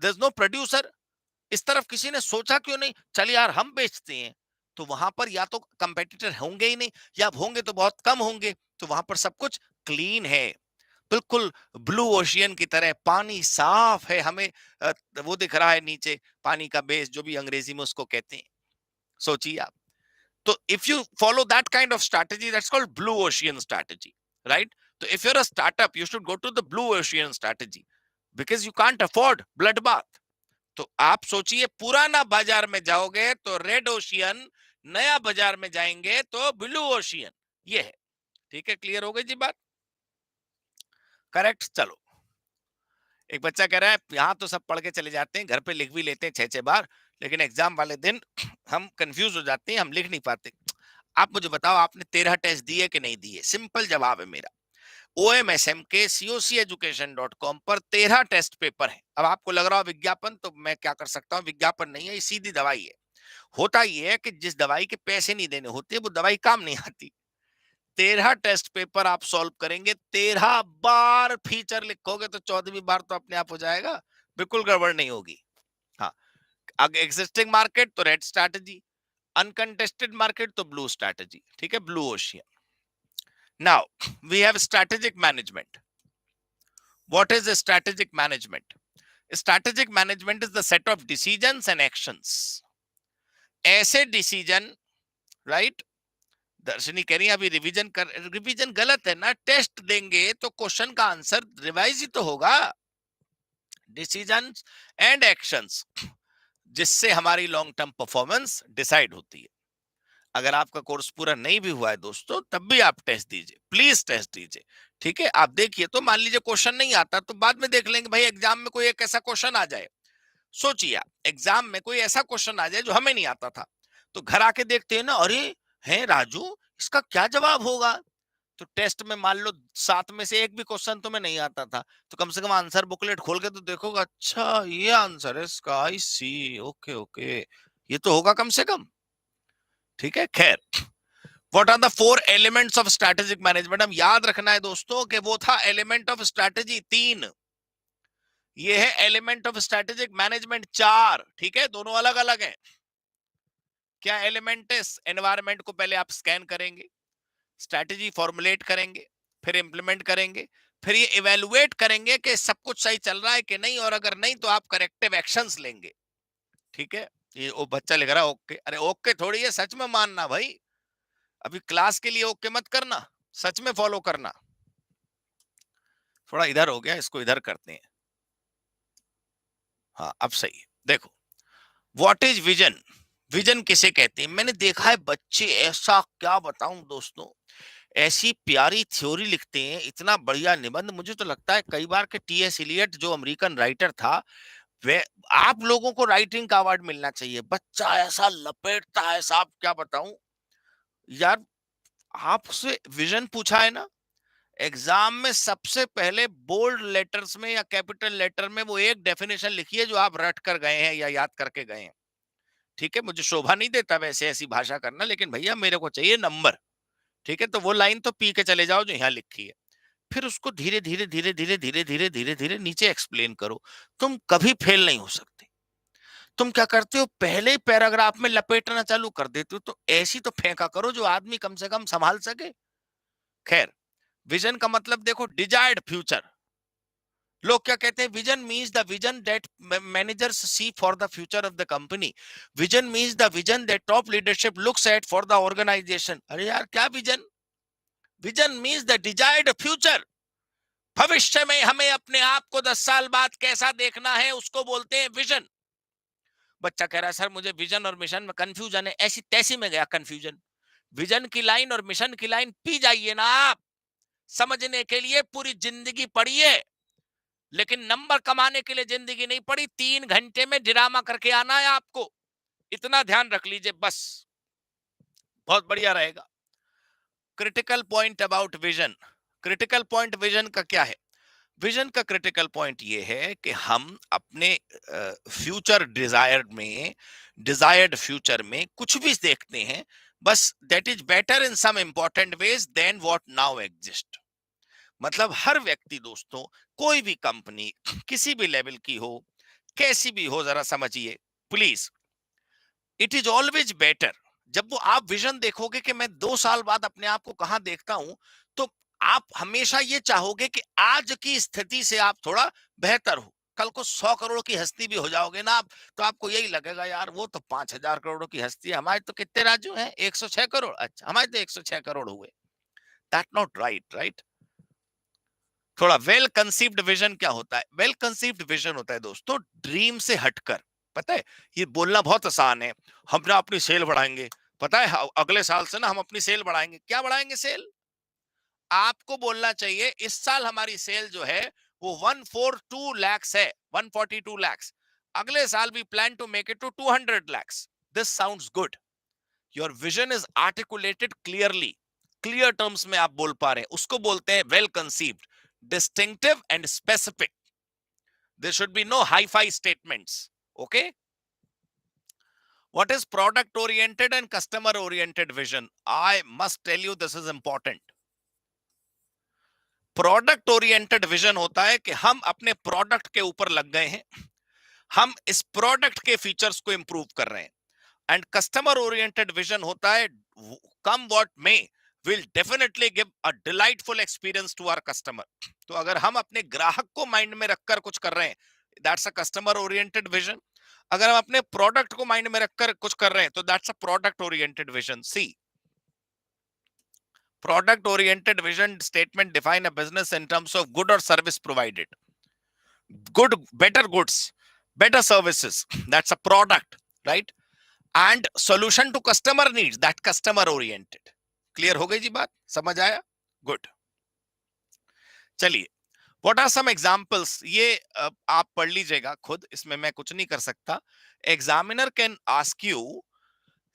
there's no producer, इस तरफ किसी ने सोचा क्यों नहीं, चल यार हम बेचते हैं। तो वहां पर या तो कंपेटिटर होंगे ही नहीं, या होंगे तो बहुत कम होंगे। तो वहां पर सब कुछ क्लीन है, बिल्कुल ब्लू ओशियन की तरह, पानी साफ है, हमें वो दिख रहा है नीचे, पानी का बेस जो भी अंग्रेजी में उसको कहते हैं। सोचिए आप, so if you follow that kind of strategy, that's called blue ocean strategy, right? So if you're a startup, you should go to the blue ocean strategy because you can't afford bloodbath. तो आप सोचिए, पुराना बाजार में जाओगे तो रेड ओशियन, नया बाजार में जाएंगे तो ब्लू ओशियन। ये है, ठीक है, क्लियर हो गई जी बात, करेक्ट। चलो, एक बच्चा कह रहा है यहाँ तो सब पढ़ के चले जाते हैं, घर पे लिख भी लेते हैं 6-6 बार, लेकिन एग्जाम वाले दिन हम कंफ्यूज हो जाते हैं, हम लिख नहीं पाते। आप मुझे बताओ, आपने 13 टेस्ट दिए कि नहीं दिए? सिंपल जवाब है मेरा, OMSM के coceducation.com पर 13 टेस्ट पेपर है। अब आपको लग रहा हो विज्ञापन, तो मैं क्या कर सकता हूँ, विज्ञापन नहीं है, ये सीधी दवाई है। होता ये है कि जिस दवाई के पैसे नहीं देने होते वो दवाई काम नहीं आती। 13 टेस्ट पेपर आप सॉल्व करेंगे, 13 बार फीचर लिखोगे तो 14वीं बार तो अपने आप हो जाएगा, बिल्कुल गड़बड़ नहीं होगी। हाँ, एग्जिस्टिंग मार्केट तो रेड स्ट्रैटेजी, अनकंटेस्टेड मार्केट तो ब्लू स्ट्रैटेजी, ठीक है, blue ocean. Now we have strategic management. What is strategic management? Strategic management is the set of decisions and actions. ऐसे डिसीजन, राइट, दर्शनी कह रही है अभी रिवीजन कर, रिवीजन गलत है ना, टेस्ट देंगे तो क्वेश्चन का आंसर रिवाइज ही तो होगा। डिसीजंस एंड एक्शंस, जिससे हमारी लॉन्ग टर्म परफॉर्मेंस डिसाइड होती है। अगर आपका कोर्स पूरा नहीं भी हुआ है दोस्तों, तब भी आप टेस्ट दीजिए, प्लीज टेस्ट दीजिए, ठीक है। आप देखिए, तो मान लीजिए क्वेश्चन नहीं आता तो बाद में देख लेंगे, भाई एग्जाम में कोई एक ऐसा क्वेश्चन आ जाए। सोचिए आप, एग्जाम में कोई ऐसा क्वेश्चन आ जाए जो हमें नहीं आता था, तो घर आके देखते हैं ना, अरे है राजू, इसका क्या जवाब होगा। तो टेस्ट में मान लो 7 में से एक भी क्वेश्चन तुम्हें नहीं आता था, तो कम से कम आंसर बुकलेट खोल के तो देखोगे, अच्छा ये आंसर है इसका, आई सी, ओके ओके, ये तो होगा कम से कम, ठीक है। खैर, what are the 4 elements of strategic management? हम याद रखना है दोस्तों कि वो था एलिमेंट ऑफ स्ट्रैटेजी 3, ये है एलिमेंट ऑफ स्ट्रैटेजिक मैनेजमेंट 4, ठीक है, दोनों अलग अलग है। क्या एलिमेंट है? एनवायरमेंट को पहले आप स्कैन करेंगे, स्ट्रैटेजी फॉर्मुलेट करेंगे, फिर इंप्लीमेंट करेंगे, फिर ये इवेलुएट करेंगे कि सब कुछ सही चल रहा है कि नहीं, और अगर नहीं तो आप करेक्टिव एक्शंस लेंगे। ठीक है, ये वो बच्चा लिख रहा है ओके, अरे ओके थोड़ी है, सच में मानना भाई। अभी क्लास के लिए ओके मत करना, सच में फॉलो करना। थोड़ा इधर हो गया, इसको इधर करते हैं। हाँ अब सही है। देखो, व्हाट इज विजन? विजन किसे कहते हैं? मैंने देखा है बच्चे, ऐसा क्या बताऊं दोस्तों, ऐसी प्यारी थ्योरी लिखते हैं, इतना बढ़िया निबंध। मुझे तो लगता है कई बार के टी.एस. इलियट जो अमेरिकन राइटर था, वे, आप लोगों को राइटिंग का अवार्ड मिलना चाहिए। बच्चा ऐसा लपेटता है, साहब क्या बताऊं यार। आपसे विजन पूछा है ना, एग्जाम में सबसे पहले बोल्ड लेटर्स में या कैपिटल लेटर में वो एक डेफिनेशन लिखिए जो आप रट कर गए हैं या याद करके गए हैं। ठीक है, मुझे शोभा नहीं देता वैसे ऐसी भाषा करना, लेकिन भैया मेरे को चाहिए नंबर। ठीक है, तो वो लाइन तो पी के चले जाओ जो यहाँ लिखी है, फिर उसको धीरे धीरे धीरे धीरे धीरे धीरे धीरे धीरे नीचे एक्सप्लेन करो। तुम कभी फेल नहीं हो सकते। तुम क्या करते हो, पहले पैराग्राफ में लपेटना चालू कर देते हो, तो ऐसी तो फेंका करो जो आदमी कम से कम संभाल सके। खैर, विजन का मतलब देखो, डिजायर्ड फ्यूचर। लोग क्या कहते हैं, vision means the vision that managers see for the future of the company. Vision means the vision that top leadership looks at for the organisation. अरे यार क्या vision? Vision means the desired future. भविष्य में हमें अपने आप को 10 साल बाद कैसा देखना है, उसको बोलते हैं विजन। बच्चा कह रहा है सर मुझे विजन और मिशन में कंफ्यूजन है। ऐसी तैसी में गया कंफ्यूजन। विजन की लाइन और मिशन की लाइन पी जाइए ना आप, समझने के लिए पूरी जिंदगी पढ़िए, लेकिन नंबर कमाने के लिए जिंदगी नहीं पड़ी। 3 घंटे में ड्रामा करके आना है आपको, इतना ध्यान रख लीजिए बस, बहुत बढ़िया रहेगा। Critical point about vision. Critical point vision का क्या है? विजन का क्रिटिकल पॉइंट ये है कि हम अपने फ्यूचर डिजायर्ड फ्यूचर में कुछ भी देखते हैं, बस that is better in some important ways than what now exist. मतलब हर व्यक्ति दोस्तों, कोई भी कंपनी किसी भी लेवल की हो, कैसी भी हो, जरा समझिए please, it is always better. जब वो आप विजन देखोगे कि मैं 2 साल बाद अपने आप को कहां देखता हूं, तो आप हमेशा ये चाहोगे कि आज की स्थिति से आप थोड़ा बेहतर हो। कल को 100 करोड़ की हस्ती भी हो जाओगे ना आप, तो आपको यही लगेगा यार वो तो 5,000 करोड़ की हस्ती है, हमारे तो कितने राजू हैं, 106 करोड़। अच्छा, हमारे तो 106 करोड़ हुए। That not right, right? थोड़ा वेल कंसीव्ड विजन क्या होता है? वेल कंसीव्ड विजन होता है दोस्तों ड्रीम से हटकर। पता है, ये बोलना बहुत आसान है, हम ना अपनी सेल बढ़ाएंगे। पता है अगले साल से ना हम अपनी सेल बढ़ाएंगे। क्या बढ़ाएंगे सेल? आपको बोलना चाहिए इस साल हमारी सेल जो है वो 142 lakhs है, 142 lakhs। अगले साल भी plan to make it to 200 lakhs। This sounds good. Your vision is articulated clearly, clear terms में आप बोल पा रहे हैं, उसको बोलते हैं well conceived, distinctive and specific. There should be no hi-fi statements. Okay? What is product oriented and customer oriented vision? I must tell you this is important. Product oriented vision होता है कि हम अपने प्रोडक्ट के ऊपर लग गए हैं, हम इस प्रोडक्ट के फीचर्स को इंप्रूव कर रहे हैं। एंड कस्टमर ओरिएंटेड विजन होता है, come what may, will definitely give a delightful experience to our customer. तो अगर हम अपने ग्राहक को माइंड में रखकर कुछ कर रहे हैं, that's a customer oriented vision. अगर हम अपने प्रोडक्ट को माइंड में रखकर कुछ कर रहे हैं, तो that's a product oriented vision. See, product oriented vision statement define a business in terms of good or service provided. Good, better goods, better services, that's a product, right? And solution to customer needs, that customer oriented. Clear हो गई जी बात, समझ आया? गुड। चलिए, व्हाट आर सम एग्जांपल्स, ये आप पढ़ लीजिएगा खुद, इसमें मैं कुछ नहीं कर सकता। Examiner can ask you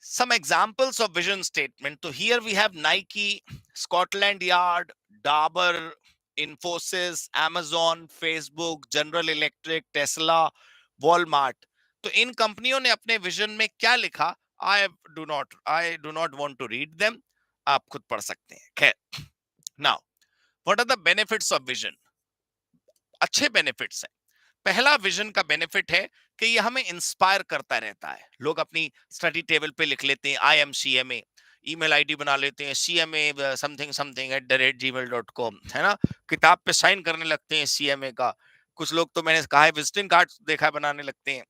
some examples of vision statement. So here we have Nike, Scotland Yard, Dabur, Infosys, Amazon, Facebook, General Electric, Tesla, Walmart. तो इन कंपनियों ने अपने विजन में क्या लिखा? I do not want to read them. आप खुद पढ़ सकते हैं। खैर, now what are the benefits of vision? अच्छे बेनिफिट्स हैं। पहला विजन का बेनिफिट है कि ये हमें इंस्पायर करता रहता है। लोग अपनी स्टडी टेबल पे लिख लेते हैं IMCMA, ईमेल आईडी बना लेते हैं CMA समथिंग समथिंग @gmail.com, है ना, किताब पे साइन करने लगते हैं CMA का। कुछ लोग तो मैंने कहा है विजिटिंग कार्ड देखा है बनाने लगते हैं,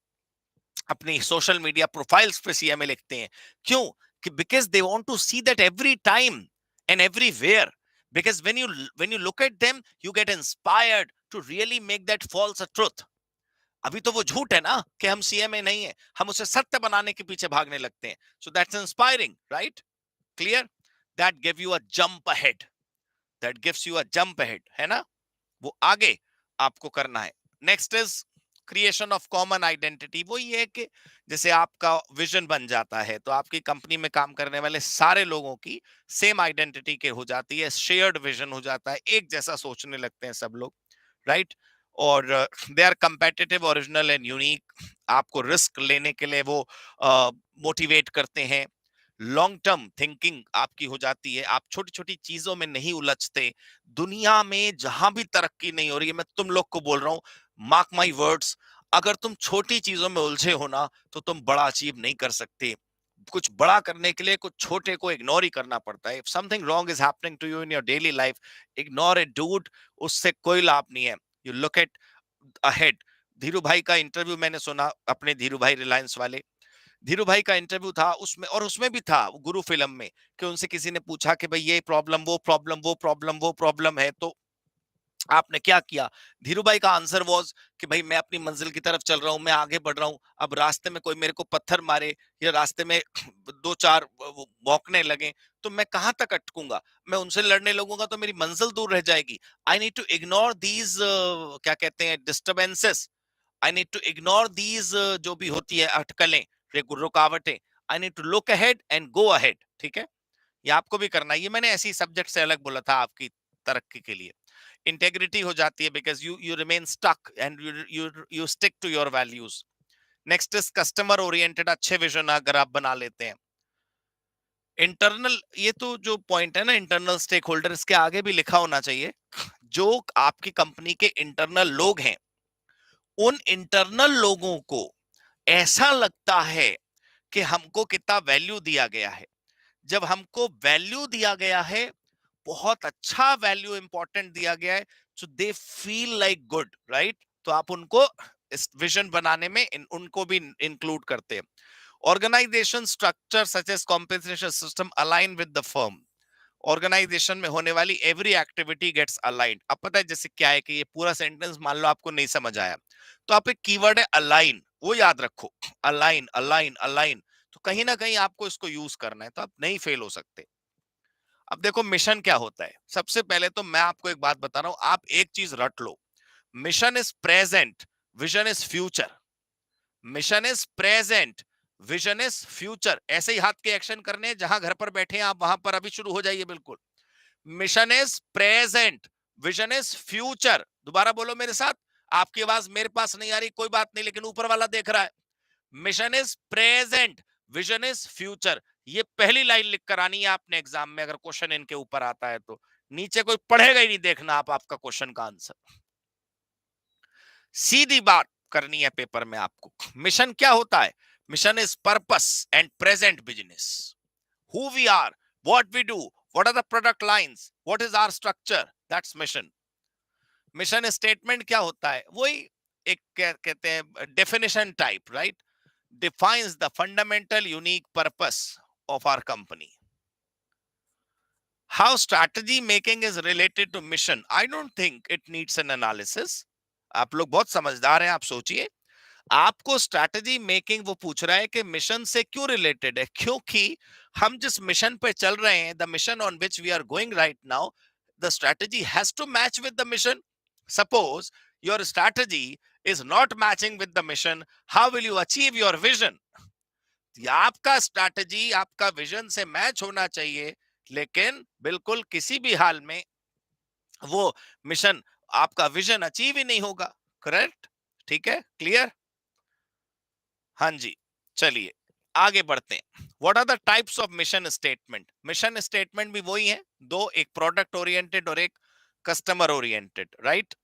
अपनी सोशल मीडिया प्रोफाइल्स पे CMA लिखते हैं। क्यों? कि because they want to see that every time and everywhere, because when you look at them you get inspired to really make that false a truth. अभी तो वो झूठ है ना कि हम CMA नहीं है, हम उसे सत्य बनाने के पीछे भागने लगते हैं। So that's inspiring, right? Clear? That give you a jump ahead, that gives you a jump ahead, है ना? वो आगे आपको करना है। Next is creation of common identity. वो ये है कि जैसे आपका विजन बन जाता है तो आपकी कंपनी में काम करने वाले सारे लोगों की सेम आइडेंटिटी के हो जाती है, शेयर्ड विजन हो जाता है, एक जैसा सोचने लगते हैं सब लोग, राइट? और they are competitive, original and unique. आपको रिस्क लेने के लिए वो मोटिवेट करते हैं। लॉन्ग टर्म थिंकिंग आपकी हो जाती है, आप छोटी छोटी चीजों में नहीं उलझते। दुनिया में जहां भी तरक्की नहीं हो रही है, मैं तुम लोग को बोल रहा हूं, मार्क माई वर्ड्स, अगर तुम छोटी चीजों में उलझे हो ना तो तुम बड़ा अचीव नहीं कर सकते। कुछ बड़ा करने के लिए कुछ छोटे को इग्नोर ही करना पड़ता है। If something wrong is happening to you in your daily life, ignore it dude, उससे कोई लाभ नहीं है। You look at ahead. Dhiru Bhai का इंटरव्यू मैंने सुना, अपने धीरू भाई रिलायंस वाले धीरू भाई का इंटरव्यू था, उसमें और उसमें भी था गुरु फिल्म में, कि उनसे किसी ने पूछा कि भाई ये प्रॉब्लम वो प्रॉब्लम वो प्रॉब्लम वो प्रॉब्लम है, तो आपने क्या किया? धीरू भाई का आंसर वाज कि भाई मैं अपनी मंजिल की तरफ चल रहा हूं, मैं आगे बढ़ रहा हूं, अब रास्ते में कोई मेरे को पत्थर मारे या रास्ते में दो चार भौंकने लगे तो मैं कहां तक अटकूंगा? मैं उनसे लड़ने लगूंगा तो मेरी मंजिल दूर रह जाएगी। I need to ignore these, क्या कहते हैं, disturbances. I need to ignore these, जो भी होती है अटकलें, रुकावटें। I need to look ahead and go ahead. ठीक है, ये आपको भी करना है। ये मैंने ऐसी सब्जेक्ट से अलग बोला था आपकी तरक्की के लिए। इंटेग्रिटी हो जाती है because you remain stuck and you stick to your values. Next is customer oriented. अच्छे विजन अगर आप बना लेते हैं, इंटरनल, ये तो जो पॉइंट है ना इंटरनल स्टेक होल्डर, इसके आगे भी लिखा होना चाहिए, जो आपकी कंपनी के इंटरनल लोग हैं, उन इंटरनल लोगों को ऐसा लगता है कि हमको कितना वैल्यू दिया गया है। जब हमको वैल्यू दिया गया है, बहुत अच्छा वैल्यू इंपॉर्टेंट दिया गया है, so they feel like good, right? तो आप उनको इस विजन बनाने में उनको भी इंक्लूड करते हैं। Organisation structure such as compensation system align with the firm. Organisation में होने वाली एवरी एक्टिविटी गेट्स अलाइंड। अब पता है जैसे क्या है कि ये पूरा सेंटेंस मान लो आपको नहीं समझ आया, तो आप एक कीवर्ड है अलाइन, वो याद रखो। अलाइन अलाइन अलाइन, तो कहीं ना कहीं आपको इसको यूज करना है, तो आप नहीं फेल हो सकते। अब देखो मिशन क्या होता है। सबसे पहले तो मैं आपको एक बात बता रहा हूं, आप एक चीज रट लो, mission is present, vision is future. Mission is present, vision is future. ऐसे ही हाथ के एक्शन करने हैं, जहां घर पर बैठे हैं आप वहां पर अभी शुरू हो जाइए बिल्कुल। Mission is present, vision is future. दोबारा बोलो मेरे साथ। आपकी आवाज मेरे पास नहीं आ रही, कोई बात नहीं, लेकिन ऊपर वाला देख रहा है। Mission is present, vision is future. ये पहली लाइन लिख कर आनी है आपने एग्जाम में, अगर क्वेश्चन इनके ऊपर आता है तो। नीचे कोई पढ़ेगा ही नहीं, देखना आप आपका क्वेश्चन का आंसर। सीधी बात करनी है पेपर में आपको। मिशन क्या होता है? Mission is purpose and present business. Who we are, what we do, what are the product lines, what is our structure, that's mission. Mission statement क्या होता है? वही एक क्या कहते हैं definition type, right? Defines the fundamental unique purpose of our company. How strategy making is related to mission, I don't think it needs an analysis. आप लोग बहुत समझदार हैं, आप सोचिए। आपको स्ट्रैटेजी मेकिंग वो पूछ रहा है कि मिशन से क्यों रिलेटेड है, क्योंकि हम जिस मिशन पे चल रहे हैं, the mission on which we are going right now, the strategy has to match with the mission. Suppose your strategy is not matching with the mission, how will you achieve your vision? आपका स्ट्रैटेजी आपका विजन से मैच होना चाहिए, लेकिन बिल्कुल किसी भी हाल में वो मिशन, आपका विजन अचीव ही नहीं होगा। करेक्ट? ठीक है, क्लियर? हाँ जी, चलिए आगे बढ़ते हैं। What are the types of mission statement? Mission statement भी वही है दो, एक प्रोडक्ट ओरिएंटेड और एक customer oriented, right?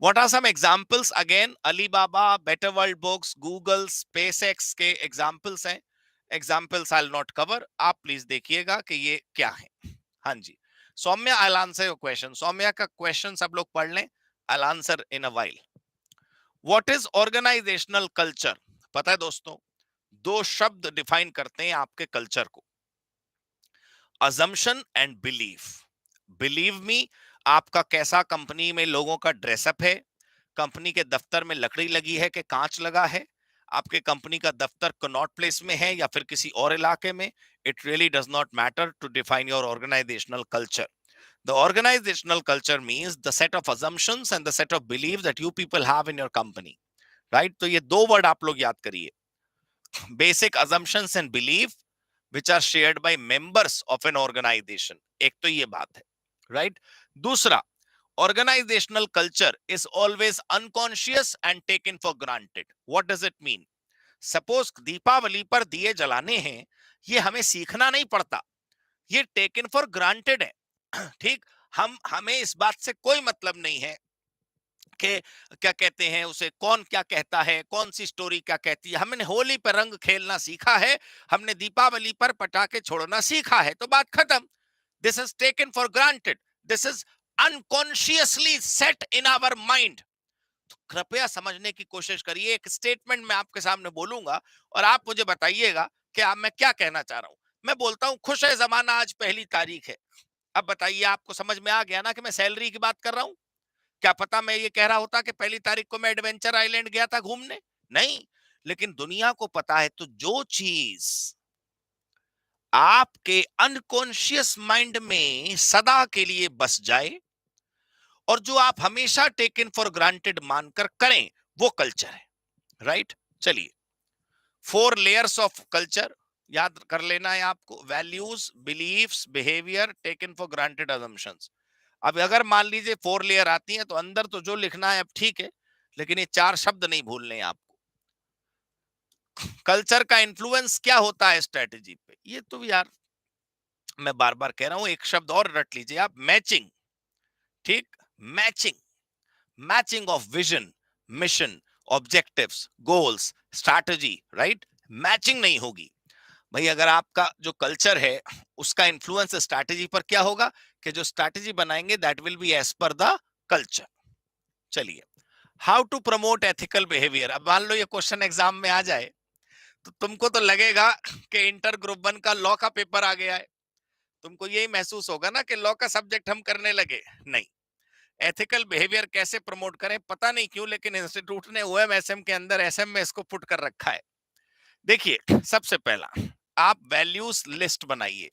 What are some examples? Again Alibaba, better world books, Google, SpaceX के एग्जांपल्स हैं। Examples I will not cover, आप प्लीज देखिएगा कि ये क्या है। हाँ जी, Saumya, I will answer your question. Saumya का क्वेश्चन सब लोग पढ़ लें, I will answer in a while. What is organisational culture? पता है दोस्तों, दो शब्द डिफाइन करते हैं आपके कल्चर को, assumption and belief. Believe me, आपका कैसा कंपनी में लोगों का ड्रेसअप है, कंपनी के दफ्तर में लकड़ी लगी है कि कांच लगा है, आपके कंपनी का दफ्तर कनॉट प्लेस में है या फिर किसी और इलाके में, it really does not matter to define your organisational culture. The organizational culture means the set of assumptions and the set of beliefs that you people have in your company, right? तो ये दो वर्ड आप लोग याद करिए, basic assumptions and belief which are shared by members of an organization। एक तो ये बात है, right? दूसरा, organizational culture is always unconscious and taken for granted। What does it mean? Suppose Deepawali पर दिए जलाने हैं, ये हमें सीखना नहीं पड़ता, ये टेकन फॉर ग्रांटेड है। ठीक, हमें इस बात से कोई मतलब नहीं है कि क्या कहते हैं उसे, कौन क्या कहता है, कौन सी स्टोरी क्या कहती है। हमने होली पर रंग खेलना सीखा है, हमने दीपावली पर पटाखे छोड़ना सीखा है, तो बात खत्म। This is taken for granted, this is unconsciously set in our mind. कृपया समझने की कोशिश करिए, एक स्टेटमेंट मैं आपके सामने बोलूंगा और आप मुझे बताइएगा कि आप, मैं क्या कहना चाह रहा हूं। मैं बोलता हूं खुश है जमाना आज पहली तारीख है। अब बताइए, आपको समझ में आ गया ना कि मैं सैलरी की बात कर रहा हूं? क्या पता मैं ये कह रहा होता कि पहली तारीख को मैं एडवेंचर आइलैंड गया था घूमने, नहीं। लेकिन दुनिया को पता है, तो जो चीज आपके अनकॉन्शियस माइंड में सदा के लिए बस जाए और जो आप हमेशा टेकन फॉर ग्रांटेड मानकर करें, वो कल्चर है, राइट? चलिए, 4 लेयर्स ऑफ कल्चर याद कर लेना है आपको, values, beliefs, behaviour, taken for granted, assumptions. अब अगर मान लीजिए 4 लेयर आती हैं, तो अंदर तो जो लिखना है अब ठीक है, लेकिन ये 4 शब्द नहीं भूलने हैं आपको। कल्चर का इन्फ्लुएंस क्या होता है स्ट्रेटेजी पे, ये तो यार मैं बार बार कह रहा हूं, एक शब्द और रट लीजिए आप, मैचिंग। ठीक, matching, matching of vision, mission, objectives, goals, strategy, right? Matching नहीं होगी भाई। अगर आपका जो कल्चर है उसका इन्फ्लुएंस स्ट्रैटेजी पर क्या होगा, कि जो स्ट्रैटेजी बनाएंगे that will be as per the culture. चलिए, how to promote ethical behaviour. अब मान लो ये क्वेश्चन एग्जाम में आ जाए, तो तुमको तो लगेगा कि इंटर ग्रुप 1 का लॉ का पेपर आ गया है, तुमको यही महसूस होगा ना कि लॉ का सब्जेक्ट हम करने लगे। नहीं, एथिकल बिहेवियर कैसे प्रमोट करें, पता नहीं क्यों, लेकिन इंस्टीट्यूट ने ओएमएसएम के अंदर एसएम में इसको पुट कर रखा है। देखिए, सबसे पहला आप वैल्यूज लिस्ट बनाइए।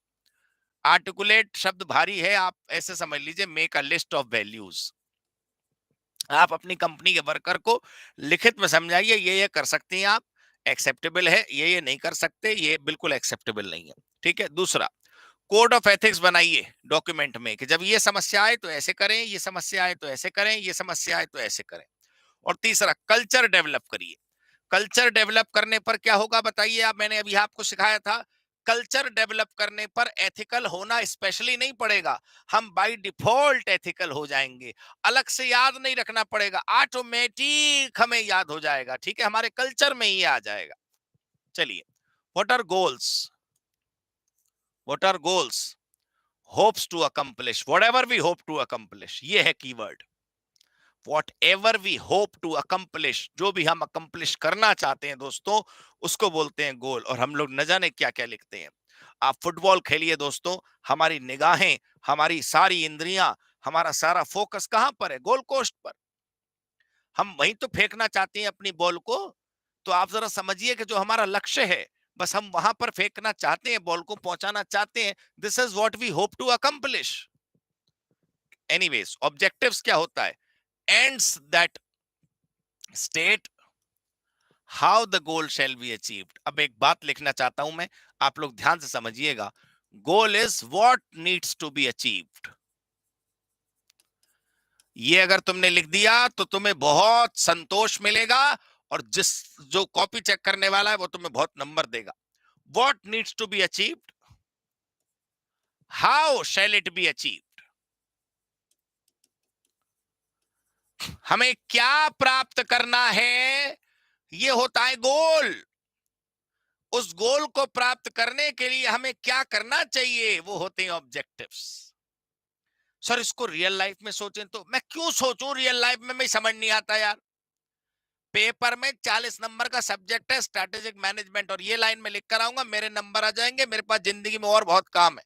आर्टिकुलेट शब्द भारी है, आप ऐसे समझ लीजिए, make a list of values. आप अपनी कंपनी के वर्कर को लिखित में समझाइए, ये कर सकते हैं आप, एक्सेप्टेबल है, ये नहीं कर सकते, ये बिल्कुल एक्सेप्टेबल नहीं है। ठीक है। दूसरा, कोड ऑफ एथिक्स बनाइए डॉक्यूमेंट में, कि जब ये समस्या आए तो ऐसे करें, ये समस्या आए तो ऐसे करें, ये समस्या आए तो ऐसे करें। और तीसरा, कल्चर डेवलप करिए। कल्चर डेवलप करने पर क्या होगा बताइए आप, मैंने अभी आपको सिखाया था, कल्चर डेवलप करने पर एथिकल होना स्पेशली नहीं पड़ेगा, हम बाय डिफॉल्ट एथिकल हो जाएंगे, अलग से याद नहीं रखना पड़ेगा, ऑटोमेटिक हमें याद हो जाएगा। ठीक है, हमारे कल्चर में ही आ जाएगा। चलिए, what are goals, what are goals, hopes to accomplish, whatever we hope to accomplish, ये है keyword. whatever we hope to accomplish, जो भी हम अकम्प्लिश करना चाहते हैं दोस्तों, उसको बोलते हैं गोल। और हम लोग न जाने क्या क्या लिखते हैं। आप फुटबॉल खेलिए दोस्तों, हमारी निगाहें, हमारी सारी इंद्रियां, हमारा सारा फोकस कहां पर है? गोल पोस्ट पर। हम वहीं तो फेंकना चाहते हैं अपनी बॉल को। तो आप जरा समझिए कि जो हमारा लक्ष्य है, बस हम वहां पर फेंकना चाहते हैं, बॉल को पहुंचाना चाहते हैं। This is what we hope to accomplish. Anyways, objectives क्या होता है? Ends that state how the goal shall be achieved. अब एक बात लिखना चाहता हूं मैं, आप लोग ध्यान से समझिएगा। Goal is what needs to be achieved. ये अगर तुमने लिख दिया तो तुम्हें बहुत संतोष मिलेगा, और जो कॉपी चेक करने वाला है वो तुम्हें बहुत नंबर देगा। What needs to be achieved, how shall it be achieved. हमें क्या प्राप्त करना है, ये होता है गोल। उस गोल को प्राप्त करने के लिए हमें क्या करना चाहिए, वो होते हैं ऑब्जेक्टिव्स। सर इसको रियल लाइफ में सोचें तो मैं क्यों सोचूं रियल लाइफ में, मैं समझ नहीं आता यार। पेपर में 40 नंबर का सब्जेक्ट है स्ट्रैटेजिक मैनेजमेंट, और ये लाइन में लिख कर आऊंगा, मेरे नंबर आ जाएंगे, मेरे पास जिंदगी में और बहुत काम है।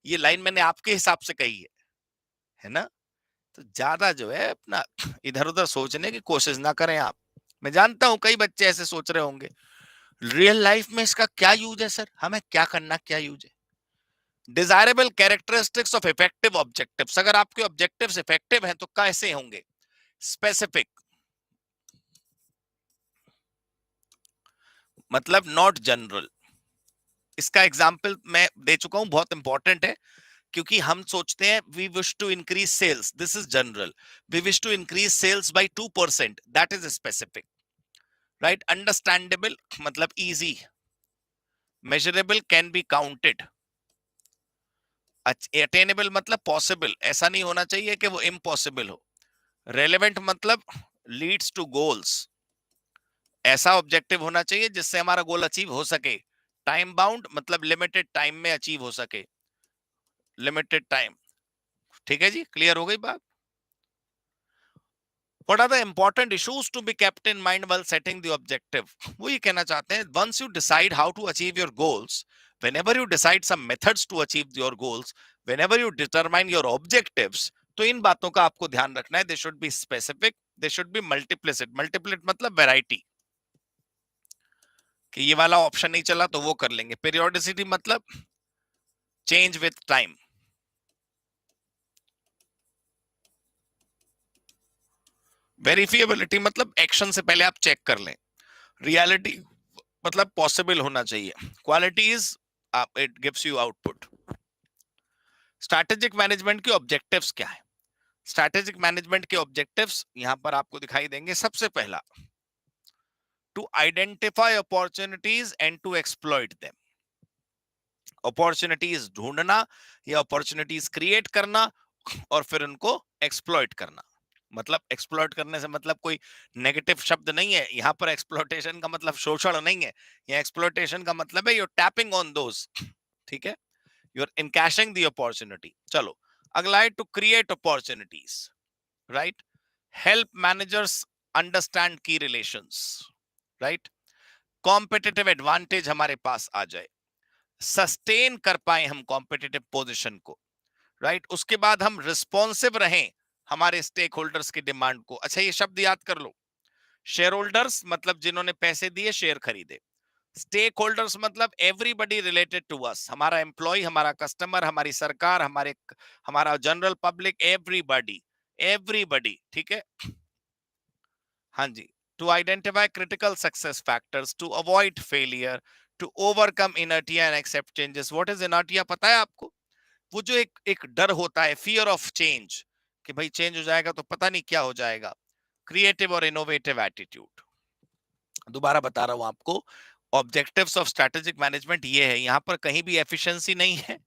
ये लाइन मैंने आपके हिसाब से कही है ना? तो ज्यादा जो है अपना इधर उधर सोचने की कोशिश ना करें आप। मैं जानता हूं कई बच्चे ऐसे सोच रहे होंगे, रियल लाइफ में इसका क्या यूज है सर, हमें क्या करना, क्या यूज है? Desirable characteristics of effective objectives. अगर आपके ऑब्जेक्टिव्स इफेक्टिव हैं तो कैसे होंगे? स्पेसिफिक, मतलब नॉट जनरल। इसका एग्जाम्पल मैं दे चुका हूं, बहुत इंपॉर्टेंट है, क्योंकि हम सोचते हैं we wish to increase sales, this is general. We wish to increase sales by 2%, that is specific, right? Understandable मतलब easy, measurable can be counted, attainable मतलब पॉसिबल, ऐसा नहीं होना चाहिए कि वो इम्पॉसिबल हो। रेलेवेंट मतलब लीड्स टू गोल्स, ऐसा ऑब्जेक्टिव होना चाहिए जिससे हमारा गोल अचीव हो सके। टाइम बाउंड मतलब लिमिटेड टाइम में अचीव हो सके, लिमिटेड टाइम। ठीक है जी, क्लियर हो गई बात? What are the important issues to be kept in mind while setting the objective? वो ये कहना चाहते हैं, once you decide how to achieve your goals, whenever you decide some methods to achieve your goals, whenever you determine your objectives, तो इन बातों का आपको ध्यान रखना है। They should be specific, they should be multiplicit. Multiplicit मतलब variety, कि ये वाला ऑप्शन नहीं चला तो वो कर लेंगे। Periodicity मतलब change with time. Verifiability मतलब एक्शन से पहले आप चेक कर लें। रियलिटी मतलब पॉसिबल होना चाहिए। Quality is it gives you output. Strategic management के ऑब्जेक्टिव्स क्या है? स्ट्रैटेजिक मैनेजमेंट के ऑब्जेक्टिव्स यहां पर आपको दिखाई देंगे। सबसे पहला, to identify opportunities and to exploit them. Opportunities ढूंढना या अपॉर्चुनिटीज क्रिएट करना और फिर उनको एक्सप्लॉइट करना। मतलब एक्सप्लॉइट करने से मतलब कोई नेगेटिव शब्द नहीं है यहाँ पर। एक्सप्लॉइटेशन का मतलब शोषण नहीं है, या एक्सप्लॉइटेशन का मतलब है यूर टैपिंग ऑन दोस। ठीक है, यूर इनकैशिंग द अपॉर्चुनिटी। चलो अगला है to create opportunities, right? Help managers understand key relations, right? Competitive advantage हमारे पास आ जाए, सस्टेन कर पाए हम कॉम्पिटिटिव पोजीशन को, राइट? उसके बाद हम रिस्पॉन्सिव रहें हमारे स्टेक होल्डर्स की डिमांड को। अच्छा ये शब्द याद कर लो, शेयर होल्डर्स मतलब जिन्होंने पैसे दिए, शेयर खरीदे। स्टेक होल्डर्स मतलब एवरीबडी रिलेटेड टू अस, हमारा एम्प्लॉय, हमारा कस्टमर, हमारी सरकार, हमारा जनरल पब्लिक, एवरीबडी, एवरीबडी। ठीक है, हाँ जी। To identify critical success factors, to avoid failure, to overcome inertia and accept changes. What is inertia पता है आपको? वो जो एक एक डर होता है, फियर ऑफ चेंज, कि भाई चेंज हो जाएगा तो पता नहीं क्या हो जाएगा। क्रिएटिव और इनोवेटिव एटीट्यूड। दोबारा बता रहा हूं आपको, ऑब्जेक्टिव्स ऑफ स्ट्रेटेजिक मैनेजमेंट ये है। यहां पर कहीं भी एफिशिएंसी नहीं है,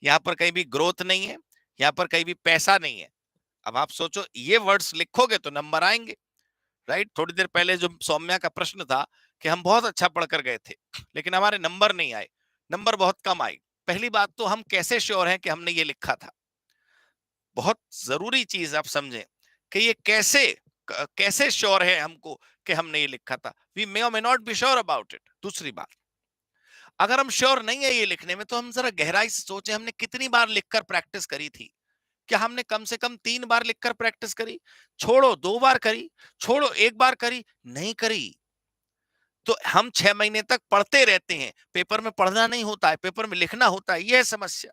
यहां पर कहीं भी ग्रोथ नहीं है, यहां पर कहीं भी पैसा नहीं है। अब आप सोचो, ये वर्ड्स लिखोगे तो नंबर आएंगे, राइट? थोड़ी देर पहले जो सौम्या का प्रश्न था कि हम बहुत अच्छा पढ़कर गए थे लेकिन हमारे नंबर नहीं आए, नंबर बहुत कम आई। पहली बात तो हम कैसे श्योर हैं कि हमने ये लिखा था? बहुत जरूरी चीज आप समझें कि ये कैसे श्योर है हमको कि हमने ये लिखा था। वी मे और मे not be sure about it. दूसरी बात, अगर हम श्योर नहीं है ये लिखने में तो हम जरा गहराई से सोचें, हमने कितनी बार लिखकर प्रैक्टिस करी थी? क्या हमने कम से कम 3 बार लिखकर प्रैक्टिस करी? छोड़ो 2 बार करी, छोड़ो 1 बार करी, नहीं करी। तो हम 6 महीने तक पढ़ते रहते हैं, पेपर में पढ़ना नहीं होता है, पेपर में लिखना होता है, यह है समस्या।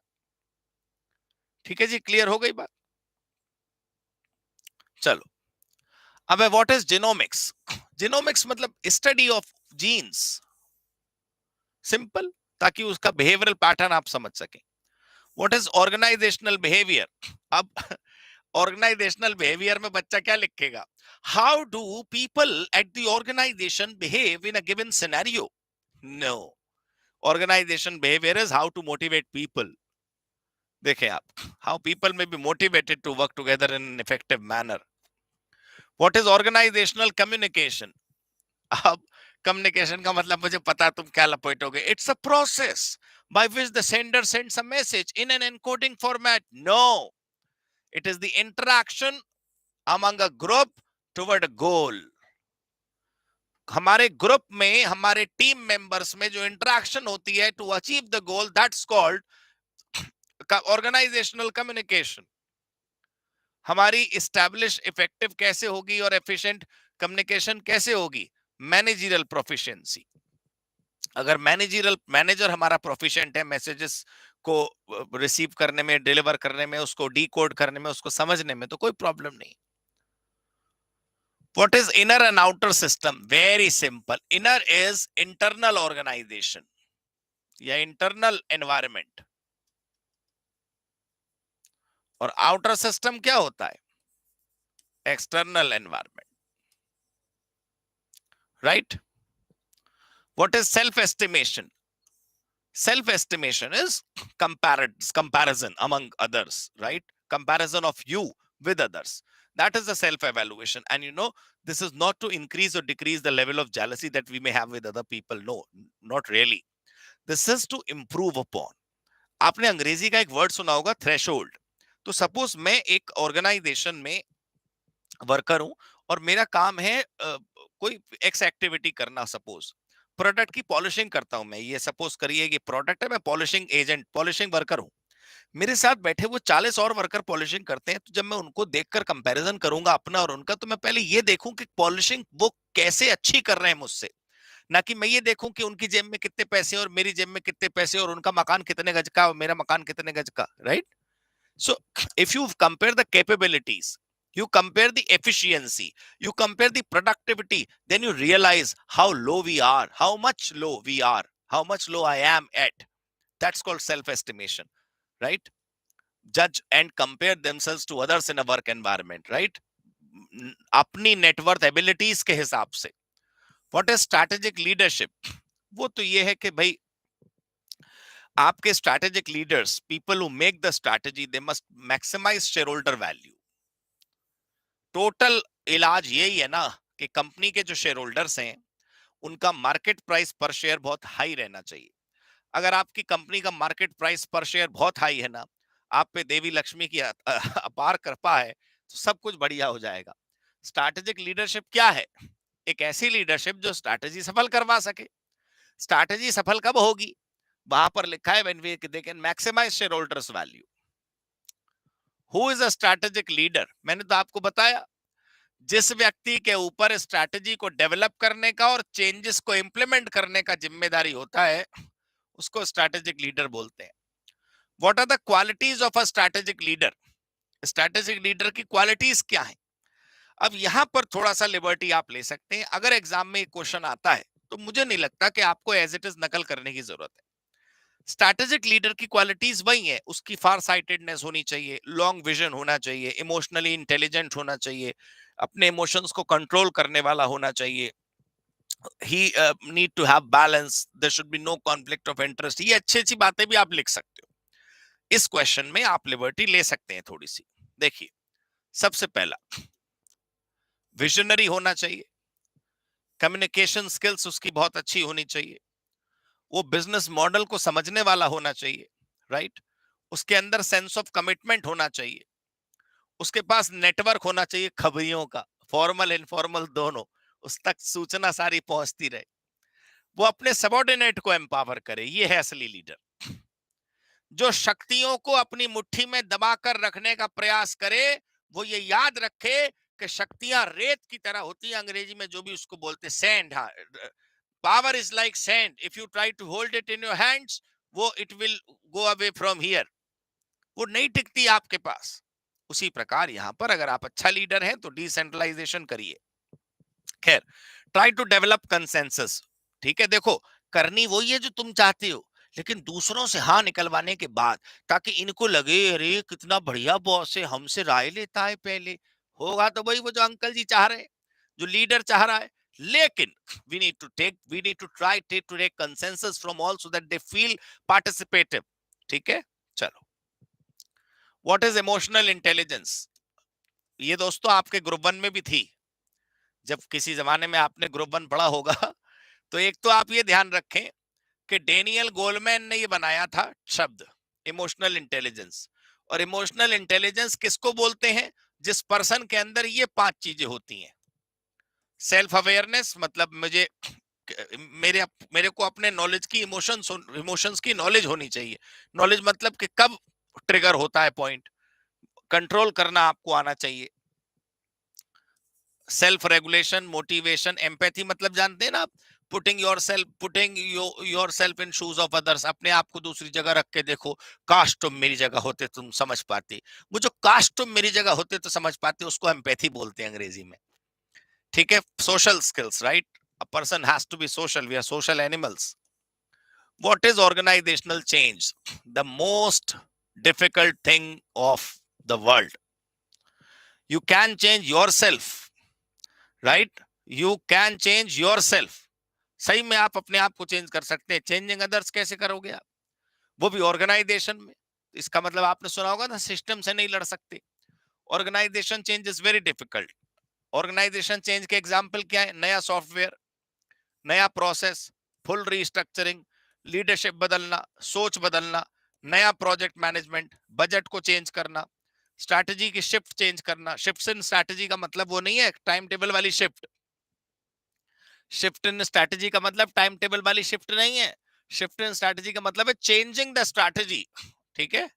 ठीक है जी, क्लियर हो गई बात? चलो अब व्हाट इज जीनोमिक्स? जीनोमिक्स मतलब स्टडी ऑफ जीन्स, सिंपल, ताकि उसका बिहेवियरल पैटर्न आप समझ सकें। What is organisational behaviour? अब ऑर्गेनाइजेशनल बिहेवियर में बच्चा क्या लिखेगा? How do people at the organisation behave in a given scenario? No, organisation behaviour is how to motivate people. देखें आप, how people may be motivated to work together in an effective manner. What is organisational communication? अब कम्युनिकेशन का मतलब मुझे पता है तुम क्या लपेटोगे. It's a process by which the sender sends a message in an encoding format. No, it is the interaction among a group toward a goal. हमारे ग्रुप में, हमारे टीम मेंबर्स में जो इंटरेक्शन होती है to achieve the goal, that's called organisational communication. हमारी इस्टेब्लिश इफेक्टिव कैसे होगी और एफिशिएंट कम्युनिकेशन कैसे होगी? Managerial proficiency. अगर मैनेजर हमारा प्रोफिशिएंट है मैसेजेस को रिसीव करने में, डिलीवर करने में, उसको डीकोड करने में, उसको समझने में, तो कोई प्रॉब्लम नहीं. What is inner and outer system? Very simple. Inner is internal organization या internal environment, और outer system क्या होता है? External environment. Right? What is self-estimation? Self-estimation is comparison among others, right? Comparison of you with others. That is the self-evaluation. And you know, this is not to increase or decrease the level of jealousy that we may have with other people. No, not really. This is to improve upon. आपने अंग्रेजी का एक वर्ड सुना होगा, थ्रेशोल्ड. तो सपोज मैं एक ऑर्गेनाइजेशन में वर्कर हूं और मेरा काम है कोई एक्स एक्टिविटी करना. सपोज प्रोडक्ट की पॉलिशिंग करता हूं मैं. ये सपोज करिए कि प्रोडक्ट है, मैं पॉलिशिंग एजेंट, पॉलिशिंग वर्कर हूं. मेरे साथ बैठे वो 40 और वर्कर पॉलिशिंग करते हैं. तो जब मैं उनको देखकर कंपैरिजन करूंगा अपना और उनका, तो मैं पहले ये देखूं कि पॉलिशिंग वो कैसे अच्छी कर रहे हैं मुझसे, ना कि मैं ये देखूं कि उनकी जेब में कितने पैसे और मेरी जेब में कितने पैसे और उनका मकान कितने गज का और मेरा मकान कितने गज का. Right? So if you compare the capabilities, you compare the efficiency, you compare the productivity, then you realize how low we are, how much low we are, how much low I am at. That's called self-estimation, right? Judge and compare themselves to others in a work environment, right? अपनी नेटवर्थ एबिलिटीज के हिसाब से. What is strategic leadership? वो तो ये है कि भाई आपके strategic leaders, people who make the strategy, they must maximize shareholder value. Total इलाज यही है ना कि कंपनी के जो शेयर होल्डर्स हैं उनका मार्केट प्राइस पर शेयर बहुत हाई रहना चाहिए. अगर आपकी कंपनी का मार्केट प्राइस पर शेयर बहुत हाई है ना, आप पे देवी लक्ष्मी की अपार कृपा है, तो सब कुछ बढ़िया हो जाएगा. स्ट्रैटेजिक लीडरशिप क्या है? एक ऐसी लीडरशिप जो स्ट्रैटेजी सफल करवा सके. स्ट्रैटेजी सफल कब होगी? वहां पर लिखा है when they can maximise shareholders value. Who is a strategic leader? मैंने तो आपको बताया, जिस व्यक्ति के ऊपर स्ट्रैटेजी को डेवलप करने का और चेंजेस को इंप्लीमेंट करने का जिम्मेदारी होता है, उसको स्ट्रैटेजिक लीडर बोलते हैं. What are the qualities of a strategic leader? Strategic leader की क्वालिटीज क्या है? अब यहां पर थोड़ा सा लिबर्टी आप ले सकते हैं. अगर एग्जाम में क्वेश्चन आता है तो मुझे नहीं लगता कि आपको एज इट इज नकल करने की जरूरत है. स्ट्रैटेजिक लीडर की क्वालिटीज वही है. उसकी फार साइटेडनेस होनी चाहिए, लॉन्ग विजन होना चाहिए, इमोशनली इंटेलिजेंट होना चाहिए, अपने इमोशंस को कंट्रोल करने वाला होना चाहिए. He need to have balance, there should be no conflict of interest. ये अच्छी अच्छी बातें भी आप लिख सकते हो. इस क्वेश्चन में आप लिबर्टी ले सकते हैं थोड़ी सी. देखिए, सबसे पहला विजनरी होना चाहिए. कम्युनिकेशन स्किल्स उसकी बहुत अच्छी होनी चाहिए. वो बिजनेस मॉडल को समझने वाला होना चाहिए. राइट? उसके अंदर सेंस ऑफ कमिटमेंट होना चाहिए. उसके पास नेटवर्क होना चाहिए खबरियों का, फॉर्मल इनफॉर्मल दोनों, उस तक सूचना सारी पहुंचती रहे. वो अपने सबॉर्डिनेट को एम्पावर करे. ये है असली लीडर, जो शक्तियों को अपनी मुट्ठी में दबाकर रखने का प्रयास करे. वो ये याद रखे कि शक्तियां रेत की तरह होती है. अंग्रेजी में जो भी उसको बोलते हैं सैंड. हाँ, power is like sand, if you try to hold it in your hands, वो it will go away from here. वो नहीं टिकती आपके पास. उसी प्रकार यहां पर अगर आप अच्छा लीडर हैं तो डिसेंट्रलाइजेशन करिए. खैर, ट्राई टू डेवलप कंसेंसस. ठीक है, देखो, करनी वही है जो तुम चाहते हो, लेकिन दूसरों से हाँ निकलवाने के बाद, ताकि इनको लगे अरे कितना बढ़िया बॉस है, हमसे राय लेता है पहले. होगा तो वही वो जो अंकल जी चाह रहे हैं, जो लीडर चाह रहा है. लेकिन we need to try to take consensus from all so that they feel participative. ठीक है, चलो. What is emotional intelligence? ये दोस्तों आपके ग्रुप 1 में भी थी. जब किसी जमाने में आपने ग्रुप 1 पढ़ा होगा तो एक तो आप ये ध्यान रखें कि डेनियल गोलमैन ने ये बनाया था शब्द इमोशनल इंटेलिजेंस। और इमोशनल इंटेलिजेंस किसको बोलते हैं? जिस पर्सन के अंदर ये 5 चीजें होती हैं। सेल्फ अवेयरनेस, मतलब मेरे को अपने नॉलेज की इमोशंस की नॉलेज होनी चाहिए। नॉलेज मतलब कि कब ट्रिगर होता है पॉइंट, कंट्रोल करना आपको आना चाहिए। सेल्फ रेगुलेशन, मोटिवेशन, एम्पैथी मतलब जानते हैं ना आप, putting your self in shoes of others, अपने आप को दूसरी जगह रख के देखो, काश तुम मेरी जगह होते तुम समझ पाते। वो जो काश तुम मेरी जगह होते तो समझ पाते, उसको एम्पैथी बोलते हैं अंग्रेजी में। ठीक है, social skills, right? A person has to be social, we are social animals. What is organizational change? The most difficult thing of the world. You can change yourself, right? You can change yourself. सही में आप अपने आप को चेंज कर सकते हैं। चेंजिंग अदर्स कैसे करोगे आप? वो भी ऑर्गेनाइजेशन में। इसका मतलब आपने सुना होगा ना, सिस्टम से नहीं लड़ सकते। Organization change is very difficult. Organization change के एग्जाम्पल क्या है? नया सॉफ्टवेयर, नया प्रोसेस, फुल रीस्ट्रक्चरिंग, लीडरशिप बदलना, सोच बदलना, नया प्रोजेक्ट मैनेजमेंट, बजट को चेंज करना, स्ट्रैटेजी की शिफ्ट चेंज करना। शिफ्ट इन स्ट्रैटेजी का मतलब वो नहीं है टाइम टेबल वाली शिफ्ट। शिफ्ट इन स्ट्रैटेजी का मतलब टाइम टेबल वाली शिफ्ट नहीं है। शिफ्ट इन स्ट्रैटेजी का मतलब है चेंजिंग द स्ट्रैटेजी। ठीक है,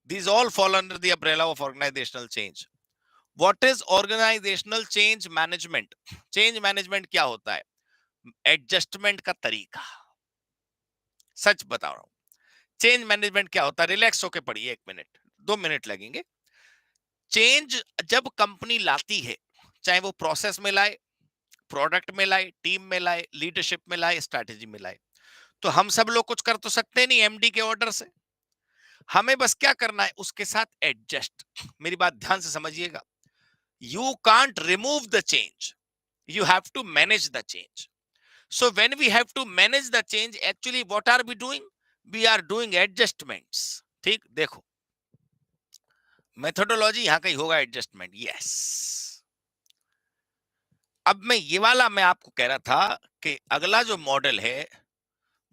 these all fall under the umbrella of organizational change. What is organizational change management? Change management क्या होता है? एडजस्टमेंट का तरीका। सच बता रहा हूं, चेंज मैनेजमेंट क्या होता है? रिलैक्स होके पढ़िए, 1 मिनट 2 मिनट लगेंगे। चेंज जब कंपनी लाती है, चाहे वो प्रोसेस में लाए, प्रोडक्ट में लाए, टीम में लाए, लीडरशिप में लाए, स्ट्रैटेजी में लाए, तो हम सब लोग कुछ कर तो सकते नहीं एमडी के ऑर्डर से। हमें बस क्या करना है? उसके साथ एडजस्ट। मेरी बात ध्यान से समझिएगा। You can't remove the change, you have to manage the change. So when we have to manage the change, actually what are we doing? We are doing adjustments. ठीक, देखो मेथोडोलॉजी यहां का ही होगा, एडजस्टमेंट। यस, अब मैं आपको कह रहा था कि अगला जो मॉडल है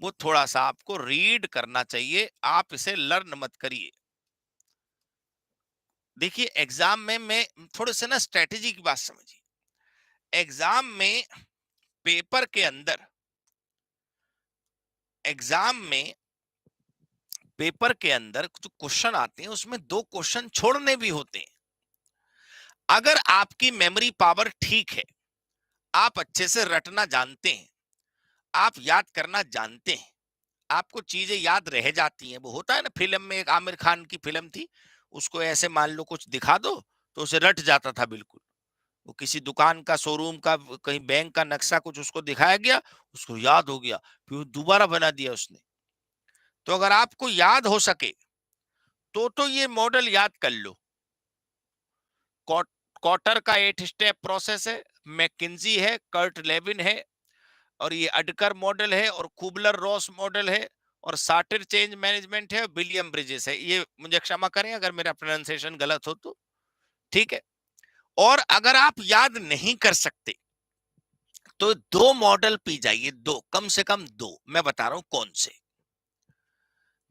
वो थोड़ा सा आपको रीड करना चाहिए, आप इसे लर्न मत करिए। देखिए एग्जाम में मैं थोड़े से ना स्ट्रेटेजी की बात समझिए। एग्जाम में पेपर के अंदर एग्जाम में पेपर के अंदर जो क्वेश्चन आते हैं उसमें 2 क्वेश्चन छोड़ने भी होते हैं। अगर आपकी मेमोरी पावर ठीक है, आप अच्छे से रटना जानते हैं, आप याद करना जानते हैं, आपको चीजें याद रह जाती हैं। वो होता है ना, फिल्म में एक आमिर खान की फिल्म थी, उसको ऐसे मान लो कुछ दिखा दो तो उसे रट जाता था बिल्कुल। वो किसी दुकान का, शोरूम का, कहीं बैंक का नक्शा कुछ उसको दिखाया गया, उसको याद हो गया, फिर दोबारा बना दिया उसने। तो अगर आपको याद हो सके तो ये मॉडल याद कर लो। कॉटर का 8 स्टेप प्रोसेस है, मैकिंजी है, कर्ट लेविन है, और ये अडकर मॉडल है, और कुबलर रॉस मॉडल है, और साटिर चेंज मैनेजमेंट है, विलियम ब्रिजेस है। ये मुझे क्षमा करें अगर मेरा प्रोनाउंसिएशन गलत हो तो। ठीक है, और अगर आप याद नहीं कर सकते तो 2 मॉडल पी जाइए, 2, कम से कम 2। मैं बता रहा हूं कौन से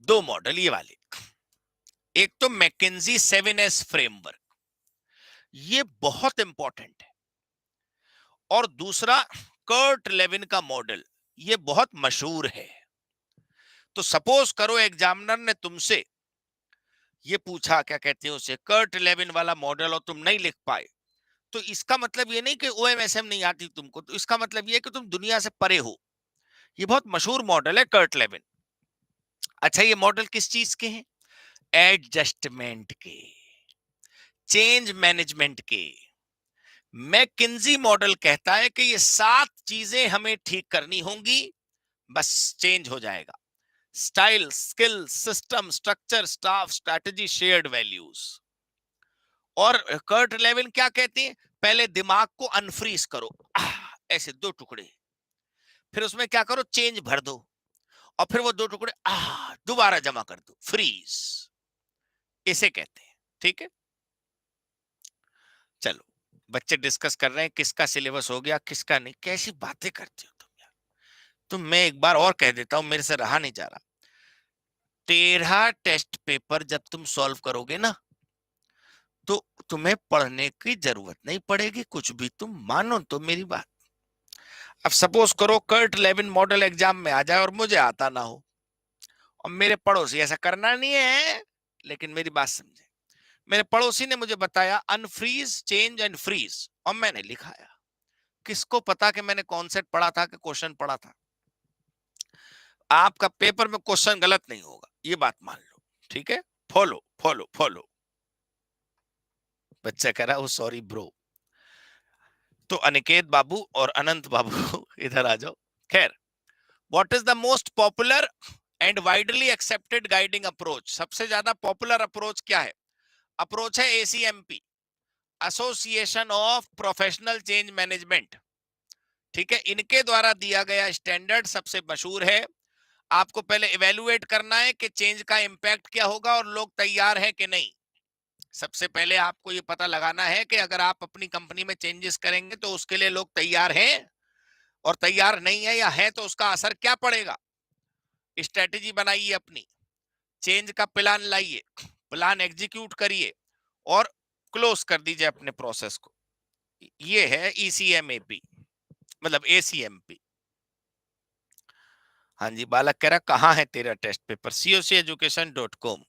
2 मॉडल, ये वाले। एक तो मैकिंजी 7S फ्रेमवर्क, ये बहुत इंपॉर्टेंट है। और दूसरा कर्ट लेविन का मॉडल, ये बहुत मशहूर है। तो सपोज करो एग्जामिनर ने तुमसे ये पूछा, क्या कहते हैं उसे, कर्ट लेविन वाला मॉडल, और तुम नहीं लिख पाए, तो इसका मतलब ये नहीं कि ओएमएसएम नहीं आती तुमको, तो इसका मतलब ये कि तुम दुनिया से परे हो। ये बहुत मशहूर मॉडल है कर्ट लेविन। अच्छा, ये मॉडल किस चीज के हैं? एडजस्टमेंट के, चेंज मैनेजमेंट के। मैकिंजी मॉडल कहता है कि ये 7 चीजें हमें ठीक करनी होंगी, बस चेंज हो जाएगा। Style, skill, system, structure, staff, strategy, shared values. और कर्ट लेविन क्या कहते हैं? पहले दिमाग को अनफ्रीज करो, ऐसे 2 टुकड़े, फिर उसमें क्या करो, चेंज भर दो, और फिर वो 2 टुकड़े दोबारा जमा कर दो, फ्रीज, इसे कहते हैं। ठीक है, चलो बच्चे डिस्कस कर रहे हैं किसका सिलेबस हो गया किसका नहीं। कैसी बातें करते हो तुम यार, तो मैं एक बार और कह देता हूं, मेरे से रहा नहीं जा रहा। 13 टेस्ट पेपर जब तुम सॉल्व करोगे ना, तो तुम्हें पढ़ने की जरूरत नहीं पड़ेगी कुछ भी, तुम मानो तो मेरी बात। अब सपोज करो कर्ट लेविन मॉडल एग्जाम में आ जाए और मुझे आता ना हो, और मेरे पड़ोसी, ऐसा करना नहीं है लेकिन मेरी बात समझे, मेरे पड़ोसी ने मुझे बताया अनफ्रीज चेंज एंड फ्रीज, और मैंने लिखाया। किसको पता कि मैंने कॉन्सेप्ट पढ़ा था कि क्वेश्चन पढ़ा था? आपका पेपर में क्वेश्चन गलत नहीं होगा, ये बात मान लो, ठीक है? Follow follow follow. बच्चा कह रहा, सॉरी ब्रो। तो अनिकेत बाबू और अनंत बाबू इधर आ जाओ। खैर, what is the most popular and widely accepted guiding approach? सबसे ज्यादा पॉपुलर अप्रोच क्या है? अप्रोच है ACMP, association of professional change management. ठीक है, इनके द्वारा दिया गया स्टैंडर्ड सबसे मशहूर है। आपको पहले इवेलुएट करना है कि चेंज का इंपैक्ट क्या होगा और लोग तैयार हैं कि नहीं। सबसे पहले आपको ये पता लगाना है कि अगर आप अपनी कंपनी में चेंजेस करेंगे तो उसके लिए लोग तैयार हैं, और तैयार नहीं है या है तो उसका असर क्या पड़ेगा। स्ट्रेटेजी बनाइए अपनी, चेंज का प्लान लाइए, प्लान एग्जीक्यूट करिए, और क्लोज कर दीजिए अपने प्रोसेस को। ये है ईसीएमएपी, मतलब एसीएमपी। हाँ जी, बालक कह रहा कहाँ है तेरा test paper? coceducation.com।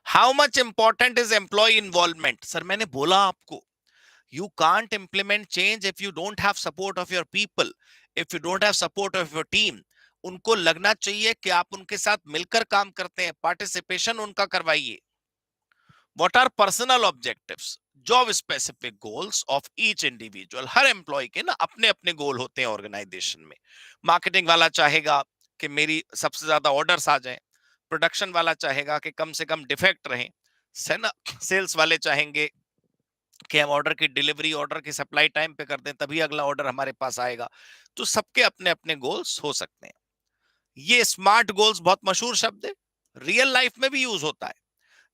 How much important is employee involvement? Sir मैंने बोला आपको, you can't implement change if you don't have support of your people, if you don't have support of your team। उनको लगना चाहिए कि आप उनके साथ मिलकर काम करते हैं, पार्टिसिपेशन उनका करवाइए। what are personal objectives, job specific goals of each individual? हर एम्प्लॉय के ना अपने अपने गोल होते हैं ऑर्गेनाइजेशन में। मार्केटिंग वाला चाहेगा कि मेरी सबसे ज्यादा ऑर्डर्स आ जाएं, प्रोडक्शन वाला चाहेगा कि कम से कम डिफेक्ट रहें, सेल्स वाले चाहेंगे कि हम ऑर्डर की डिलीवरी, ऑर्डर की सप्लाई टाइम पे कर दें, तभी अगला ऑर्डर हमारे पास आएगा। तो सबके अपने अपने गोल्स हो सकते हैं। ये स्मार्ट गोल्स बहुत मशहूर शब्द है, रियल लाइफ में भी यूज होता है।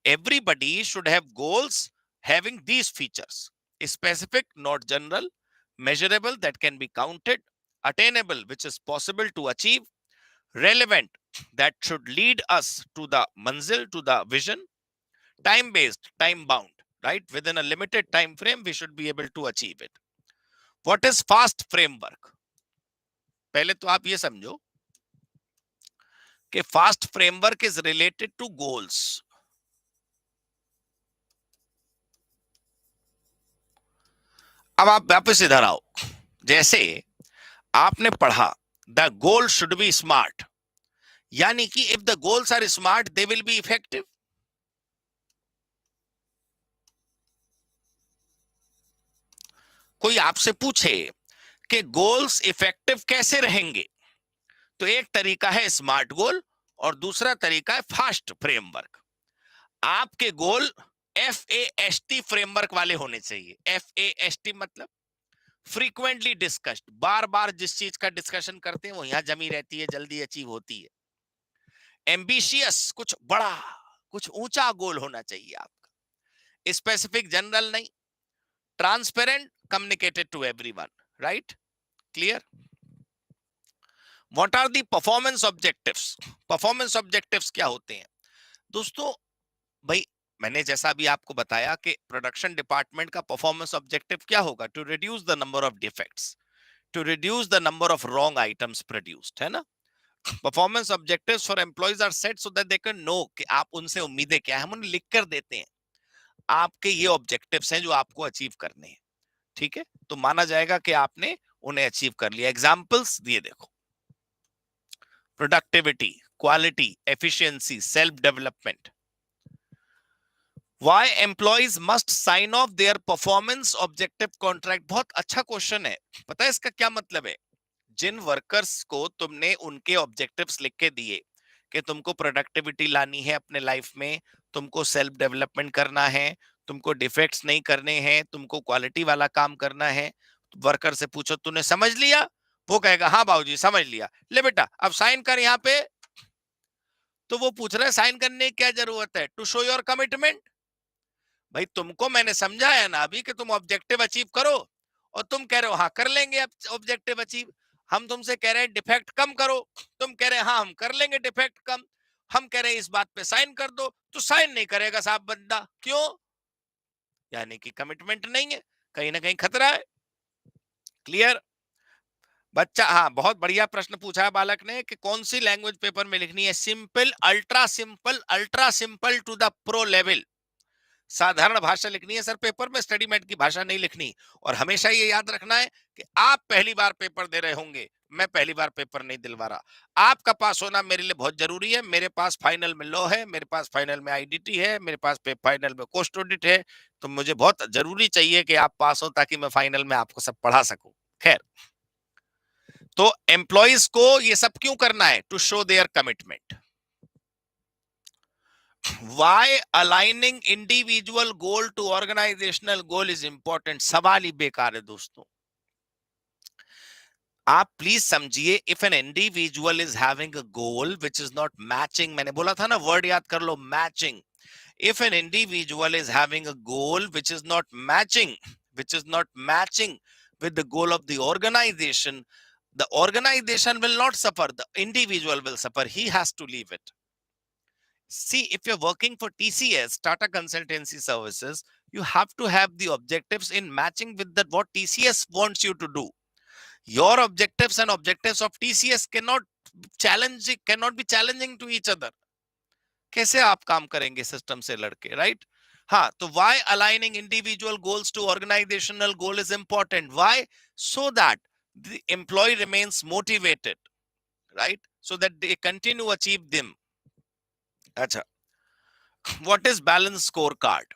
Everybody should have goals having these features: specific not general, measurable that can be counted, attainable which is possible to achieve, relevant that should lead us to the manzil, to the vision, time based, time bound, right? Within a limited time frame we should be able to achieve it. What is fast framework? पहले तो आप ये समझो कि fast framework is related to goals. अब आप वापस इधर आओ। जैसे आपने पढ़ा the goal should be smart, यानी कि if the goals are smart they will be effective. कोई आपसे पूछे कि गोल्स इफेक्टिव कैसे रहेंगे, तो एक तरीका है स्मार्ट गोल और दूसरा तरीका है फास्ट फ्रेमवर्क। आपके गोल FAST फ्रेमवर्क वाले होने चाहिए। FAST मतलब फ्रीक्वेंटली डिस्कस्ड, बार बार जिस चीज का डिस्कशन करते हैं वो यहां जमी रहती है, जल्दी अचीव होती है। एम्बिशियस, कुछ बड़ा, कुछ ऊंचा गोल होना चाहिए आपका, स्पेसिफिक जनरल नहीं। Transparent, communicated to everyone, right? Clear? What are the performance objectives? Performance objectives क्या होते हैं दोस्तों? भाई मैंने जैसा अभी आपको बताया कि प्रोडक्शन डिपार्टमेंट का परफॉर्मेंस ऑब्जेक्टिव क्या होगा? To reduce the number of defects, to reduce the number of wrong items produced, है ना? Performance objectives for employees are set so that they can know कि आप उनसे उम्मीदें क्या है। हम उन्हें लिख कर देते हैं, आपके ये ऑब्जेक्टिव्स हैं जो आपको अचीव करने हैं, ठीक है? तो माना जाएगा कि आपने उन्हें अचीव कर लिया। एग्जांपल्स दिए देखो: productivity, quality, efficiency, self development. Why employees must sign off their performance objective contract? बहुत अच्छा क्वेश्चन है। पता है इसका क्या मतलब है? जिन वर्कर्स को तुमने उनके ऑब्जेक्टिव्स लिख के दिए कि तुमको प्रोडक्टिविटी लानी है अपने लाइफ में, तुमको सेल्फ डेवलपमेंट करना है, तुमको डिफेक्ट्स नहीं करने हैं, तुमको क्वालिटी वाला काम करना है, वर्कर से पूछो तूने समझ लिया? वो कहेगा हाँ बाबूजी समझ लिया। ले बेटा अब साइन कर यहाँ पे। तो वो पूछ रहा है साइन करने की क्या जरूरत है? To show your commitment. भाई तुमको मैंने समझाया ना अभी कि तुम ऑब्जेक्टिव अचीव करो, और तुम कह रहे हो हाँ कर लेंगे ऑब्जेक्टिव अचीव। हम तुमसे कह रहे हैं डिफेक्ट कम करो, तुम कह रहे हैं हाँ हम कर लेंगे डिफेक्ट कम, हम कह रहे हैं इस बात पे साइन कर दो, तो साइन नहीं करेगा साहब बंदा, क्यों? यानी कि कमिटमेंट नहीं है, कहीं ना कहीं खतरा है। क्लियर? बच्चा, हाँ, बहुत बढ़िया प्रश्न पूछा है बालक ने कि कौन सी लैंग्वेज पेपर में लिखनी है। Simple, ultra simple to the pro level. साधारण भाषा लिखनी है सर पेपर में, स्टडी मेट की भाषा नहीं लिखनी। और हमेशा ये याद रखना है कि आप पहली बार पेपर दे रहे होंगे, मैं पहली बार पेपर नहीं दिलवा रहा। आपका पास होना मेरे लिए बहुत जरूरी है। मेरे पास फाइनल में लॉ है, मेरे पास फाइनल में आईडीटी है, मेरे पास फाइनल में कोस्ट ऑडिट है। तो मुझे बहुत जरूरी चाहिए कि आप पास हो, ताकि मैं फाइनल में आपको सब पढ़ा सकूं। खैर, तो एम्प्लॉइज को ये सब क्यों करना है? To show their commitment. Why aligning individual goal to organizational goal is important? सवाल ही बेकार है दोस्तों। आप प्लीज समझिए, if an individual is having a goal which is not matching, मैंने बोला था ना, वर्ड याद कर लो, matching. If an individual is having a goal which is not matching, with the goal of the organization will not suffer, the individual will suffer, he has to leave it. See, if you're working for TCS, Tata Consultancy Services, you have to have the objectives in matching with that what TCS wants you to do. Your objectives and objectives of TCS cannot be challenging to each other. कैसे आप काम करेंगे सिस्टम से लड़के, राइट? हाँ, तो why aligning individual goals to organizational goal is important? Why? So that the employee remains motivated, right? So that they continue achieve them. अच्छा, what is balance scorecard?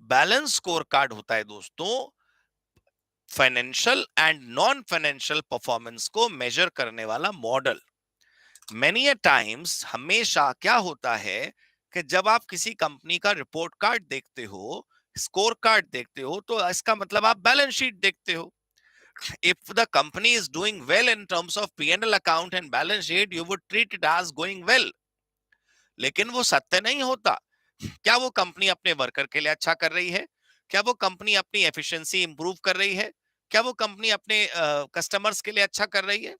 Balance score card होता है दोस्तों financial and non financial performance को मेजर करने वाला मॉडल। मेनी अ टाइम्स, हमेशा क्या होता है कि जब आप किसी कंपनी का रिपोर्ट कार्ड देखते हो, स्कोर कार्ड देखते हो, तो इसका मतलब आप बैलेंस शीट देखते हो। If the company is doing well in terms of P&L account and balance sheet, you would treat it as going well. लेकिन वो सत्य नहीं होता। क्या वो कंपनी अपने वर्कर के लिए अच्छा कर रही है? क्या वो कंपनी अपनी एफिशिएंसी इंप्रूव कर रही है? क्या वो कंपनी अपने कस्टमर्स के लिए अच्छा कर रही है?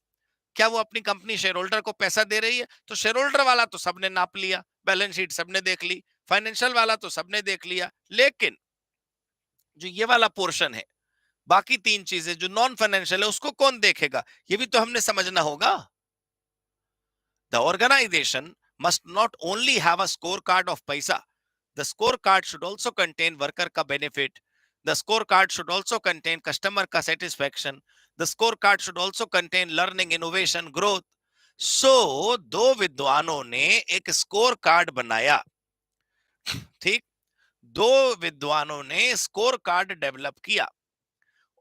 क्या वो अपनी कंपनी शेयर होल्डर को पैसा दे रही है? तो शेयर होल्डर वाला तो सबने नाप लिया, बैलेंस शीट सबने देख ली, फाइनेंशियल वाला तो सबने देख लिया, लेकिन जो ये वाला पोर्शन है, बाकी तीन चीजें जो नॉन फाइनेंशियल है, उसको कौन देखेगा? ये भी तो हमने समझना होगा। The organization must not only have a scorecard of paisa. The scorecard should also contain worker ka benefit. The scorecard should also contain customer ka satisfaction. The scorecard should also contain learning, innovation, growth. So, दो विद्वानों ने एक स्कोर कार्ड बनाया, ठीक? दो विद्वानों ने स्कोर कार्ड डेवलप किया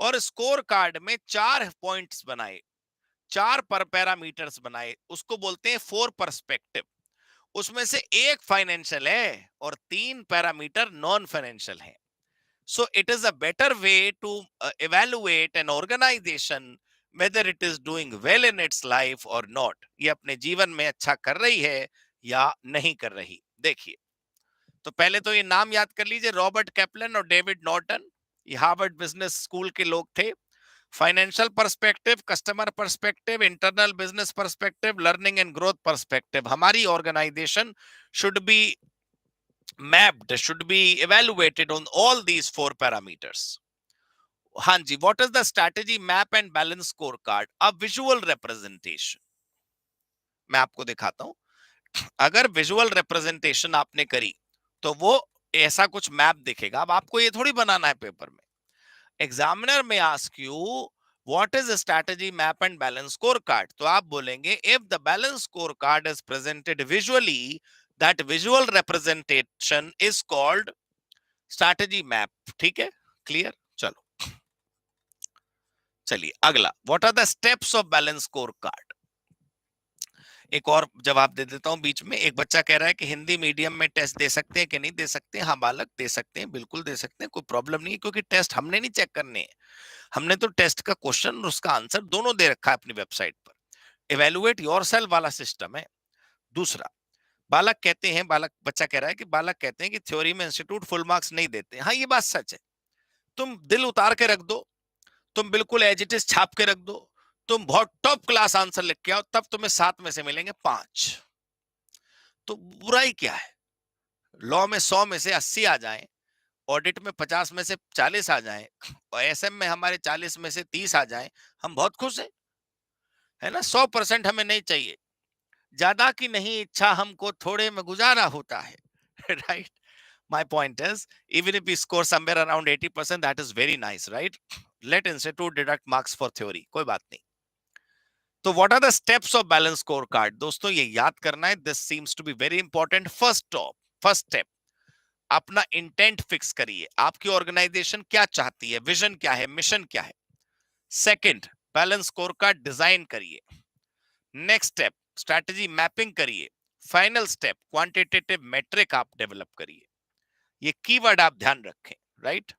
और स्कोर कार्ड में 4 पॉइंट्स बनाए, 4 पर पैरामीटर्स बनाए, उसको बोलते हैं 4 पर्सपेक्टिव। उसमें से एक फाइनेंशियल है और 3 पैरामीटर नॉन फाइनेंशियल है। So it is a better way to evaluate an organization whether it is doing well in its life or not, ये अपने जीवन में अच्छा कर रही है या नहीं कर रही। देखिए, तो पहले तो ये नाम याद कर लीजिए, रॉबर्ट कैपलन और डेविड नॉर्टन, ये हार्वर्ड बिजनेस स्कूल के लोग थे। Financial perspective, customer perspective, internal business perspective, learning and growth perspective. हमारी organisation should be mapped, should be evaluated on all these 4 parameters. हाँ जी, what is the strategy map and balance scorecard? A visual representation। मैं आपको दिखाता हूं। अगर विजुअल रिप्रेजेंटेशन आपने करी, तो वो ऐसा कुछ मैप दिखेगा। अब आपको ये थोड़ी बनाना है पेपर में। Examiner may ask you what is strategy map and balance score card, तो आप बोलेंगे if the balance score card is presented visually, that visual representation is called strategy map. ठीक है, क्लियर? चलो, चलिए अगला, what are the steps of balance score card. एक और जवाब दे देता हूं बीच में। एक बच्चा कह रहा है कि हिंदी मीडियम में टेस्ट दे सकते हैं कि नहीं दे सकते? हाँ बालक, दे सकते हैं, बिल्कुल दे सकते हैं, कोई प्रॉब्लम नहीं है, क्योंकि टेस्ट हमने नहीं चेक करने हैं। हमने तो टेस्ट का क्वेश्चन और उसका आंसर दोनों दे रखा है अपनी वेबसाइट पर। इवेलुएट योरसेल्फ वाला सिस्टम है। दूसरा, बालक कहते हैं, बच्चा कह रहा है कि बालक कहते हैं कि थ्योरी में इंस्टीट्यूट फुल मार्क्स नहीं देते। हाँ, ये बात सच है। तुम दिल उतार के रख दो, तुम बिल्कुल एज इट इज छाप के रख दो, तुम बहुत टॉप क्लास आंसर लिख के आओ, तब तुम्हें 7 में से मिलेंगे 5। तो बुराई क्या है? लॉ में 100 में से 80 आ जाए, ऑडिट में 50 में से 40 आ जाए, और एसएम में हमारे 40 में से 30 आ जाए, हम बहुत खुश हैं, है ना? 100% हमें नहीं चाहिए, ज्यादा की नहीं इच्छा, हमको थोड़े में गुजारा होता है। Right? My point is, even if we score somewhere around 80%, that is very nice, right? Let institute deduct marks for theory, कोई बात नहीं। तो what are the steps of balance scorecard? दोस्तों ये याद करना है, this seems to be very important. First step, अपना इंटेंट फिक्स करिए, आपकी ऑर्गेनाइजेशन क्या चाहती है, विजन क्या है, मिशन क्या है। सेकंड, बैलेंस स्कोरकार्ड डिजाइन करिए। नेक्स्ट स्टेप, स्ट्रैटेजी मैपिंग करिए। फाइनल स्टेप, क्वांटिटेटिव मेट्रिक आप डेवलप करिए। ये कीवर्ड आप ध्यान रखें, right?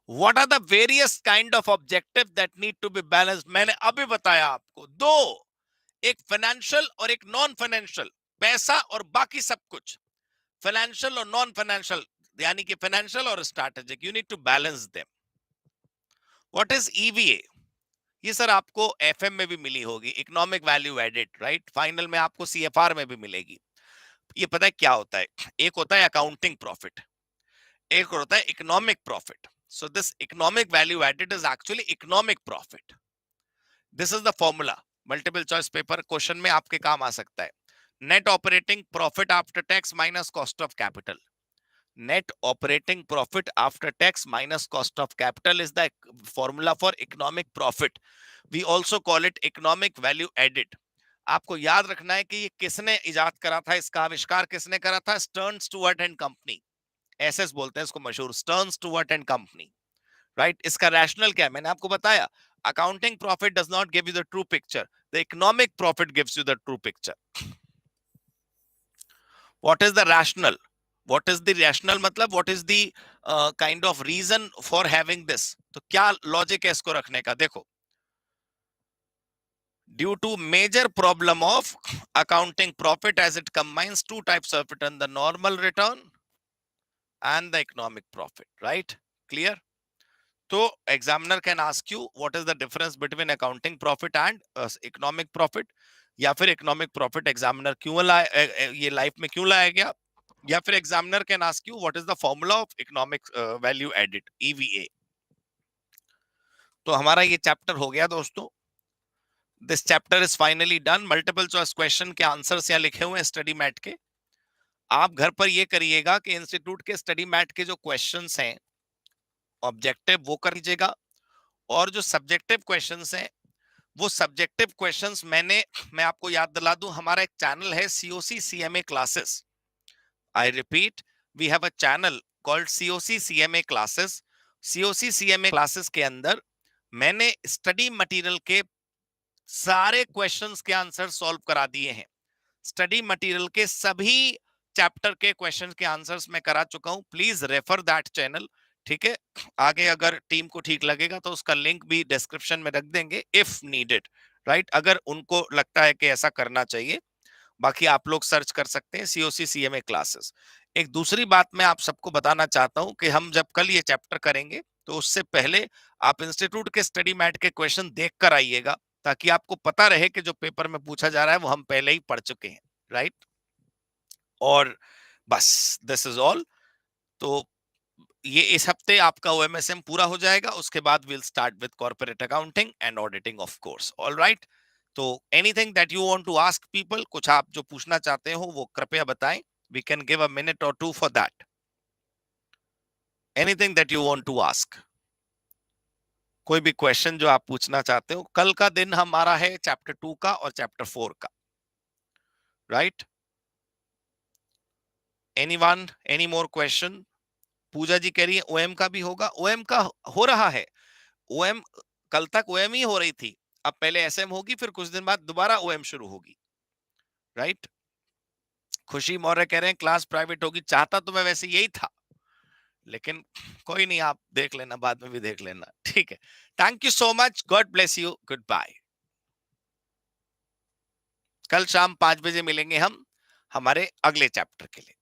What are the various kind of objective that need to be balanced? मैंने अभी बताया आपको दो, एक फाइनेंशियल और एक नॉन फाइनेंशियल, पैसा और बाकी सब कुछ, फाइनेंशियल और नॉन फाइनेंशियल, यानी कि फाइनेंशियल और strategic, you need to balance them. What is EVA? ये सर आपको एफएम में भी मिली होगी, economic value added, right? Final में आपको सीएफआर में भी मिलेगी। ये पता है क्या होता है? एक होता है अकाउंटिंग प्रॉफिट, एक होता है economic profit. So this economic value added is actually economic profit. This is the formula, multiple choice paper question में आपके काम आ सकता है। Net operating profit after tax minus cost of capital. Net operating profit after tax minus cost of capital is the formula for economic profit. We also call it economic value added. आपको याद रखना है कि ये किसने इजाद करा था, इसका आविष्कार किसने करा था? Stern Stuart and company, SS बोलते हैं इसको मशहूर, stern Stuart and company, right? इसका रैशनल क्या है मैंने आपको बताया। Accounting profit does not give you the true picture, the economic profit gives you the true picture. What is the rational? What is the rational? मतलब what is the kind of reason for having this? तो क्या लॉजिक है इसको रखने का? देखो, due to major problem of accounting profit as it combines two types of return, the normal return and the economic profit, right? Clear? तो examiner can ask you what is the difference between accounting profit and economic profit, या फिर economic profit examiner क्यों लाए, ये लाइफ में क्यों लाया गया, या फिर examiner can ask you what is the formula of economic value added, EVA. तो हमारा ये चैप्टर हो गया दोस्तों, this chapter is finally done. Multiple choice question के आंसर्स यहाँ लिखे हुए हैं स्टडी मैट के। आप घर पर ये करिएगा कि इंस्टीट्यूट के स्टडी मैट के जो क्वेश्चंस हैं ऑब्जेक्टिव वो कर लीजिएगा, और जो सब्जेक्टिव क्वेश्चंस हैं वो सब्जेक्टिव क्वेश्चंस मैं आपको याद दिला दूं, हमारा एक चैनल है COC CMA classes. I repeat, we have a channel called COC CMA classes. COC CMA classes के अंदर मैंने स्टडी मटेरियल के सारे क्वेश्चंस के आंसर सॉल्व करा दिए हैं। स्टडी मटेरियल के सभी चैप्टर के क्वेश्चंस के आंसर्स मैं करा चुका हूं। प्लीज रेफर दैट चैनल, ठीक है? आगे अगर टीम को ठीक लगेगा तो उसका लिंक भी डिस्क्रिप्शन में रख देंगे इफ नीडेड, राइट? अगर उनको लगता है कि ऐसा करना चाहिए। बाकी आप लोग सर्च कर सकते हैं सीओसी सीएमए क्लासेस। एक दूसरी बात मैं आप सबको बताना चाहता हूं कि हम जब कल ये चैप्टर करेंगे तो उससे पहले आप इंस्टीट्यूट के स्टडी मैट के क्वेश्चन देख कर आइएगा, ताकि आपको पता रहे कि जो पेपर में पूछा जा रहा है वो हम पहले ही पढ़ चुके हैं, राइट? और बस दिस इज ऑल। तो ये इस हफ्ते आपका ओएमएसएम पूरा हो जाएगा, उसके बाद will start with corporate accounting and auditing of course. All right, तो anything that you want to ask people, कुछ आप जो पूछना चाहते हो वो कृपया बताएं। We can give a minute or two for that. Anything that you want to ask, कोई भी क्वेश्चन जो आप पूछना चाहते हो। कल का दिन हमारा है चैप्टर 2 का और चैप्टर 4 का, right? Anyone, any more question? Pooja ji कह रही है ओएम का भी होगा। ओएम का हो रहा है। ओएम कल तक ओएम ही हो रही थी, अब पहले एसएम होगी, फिर कुछ दिन बाद दोबारा ओएम शुरू होगी, राइट? खुशी मौर्य कह रहे हैं क्लास प्राइवेट होगी, चाहता तो मैं वैसे यही था, लेकिन कोई नहीं, आप देख लेना, बाद में भी देख लेना, ठीक है? Thank you so much, god bless you, goodbye. कल शाम 5 बजे मिलेंगे हम हमारे अगले चैप्टर के लिए।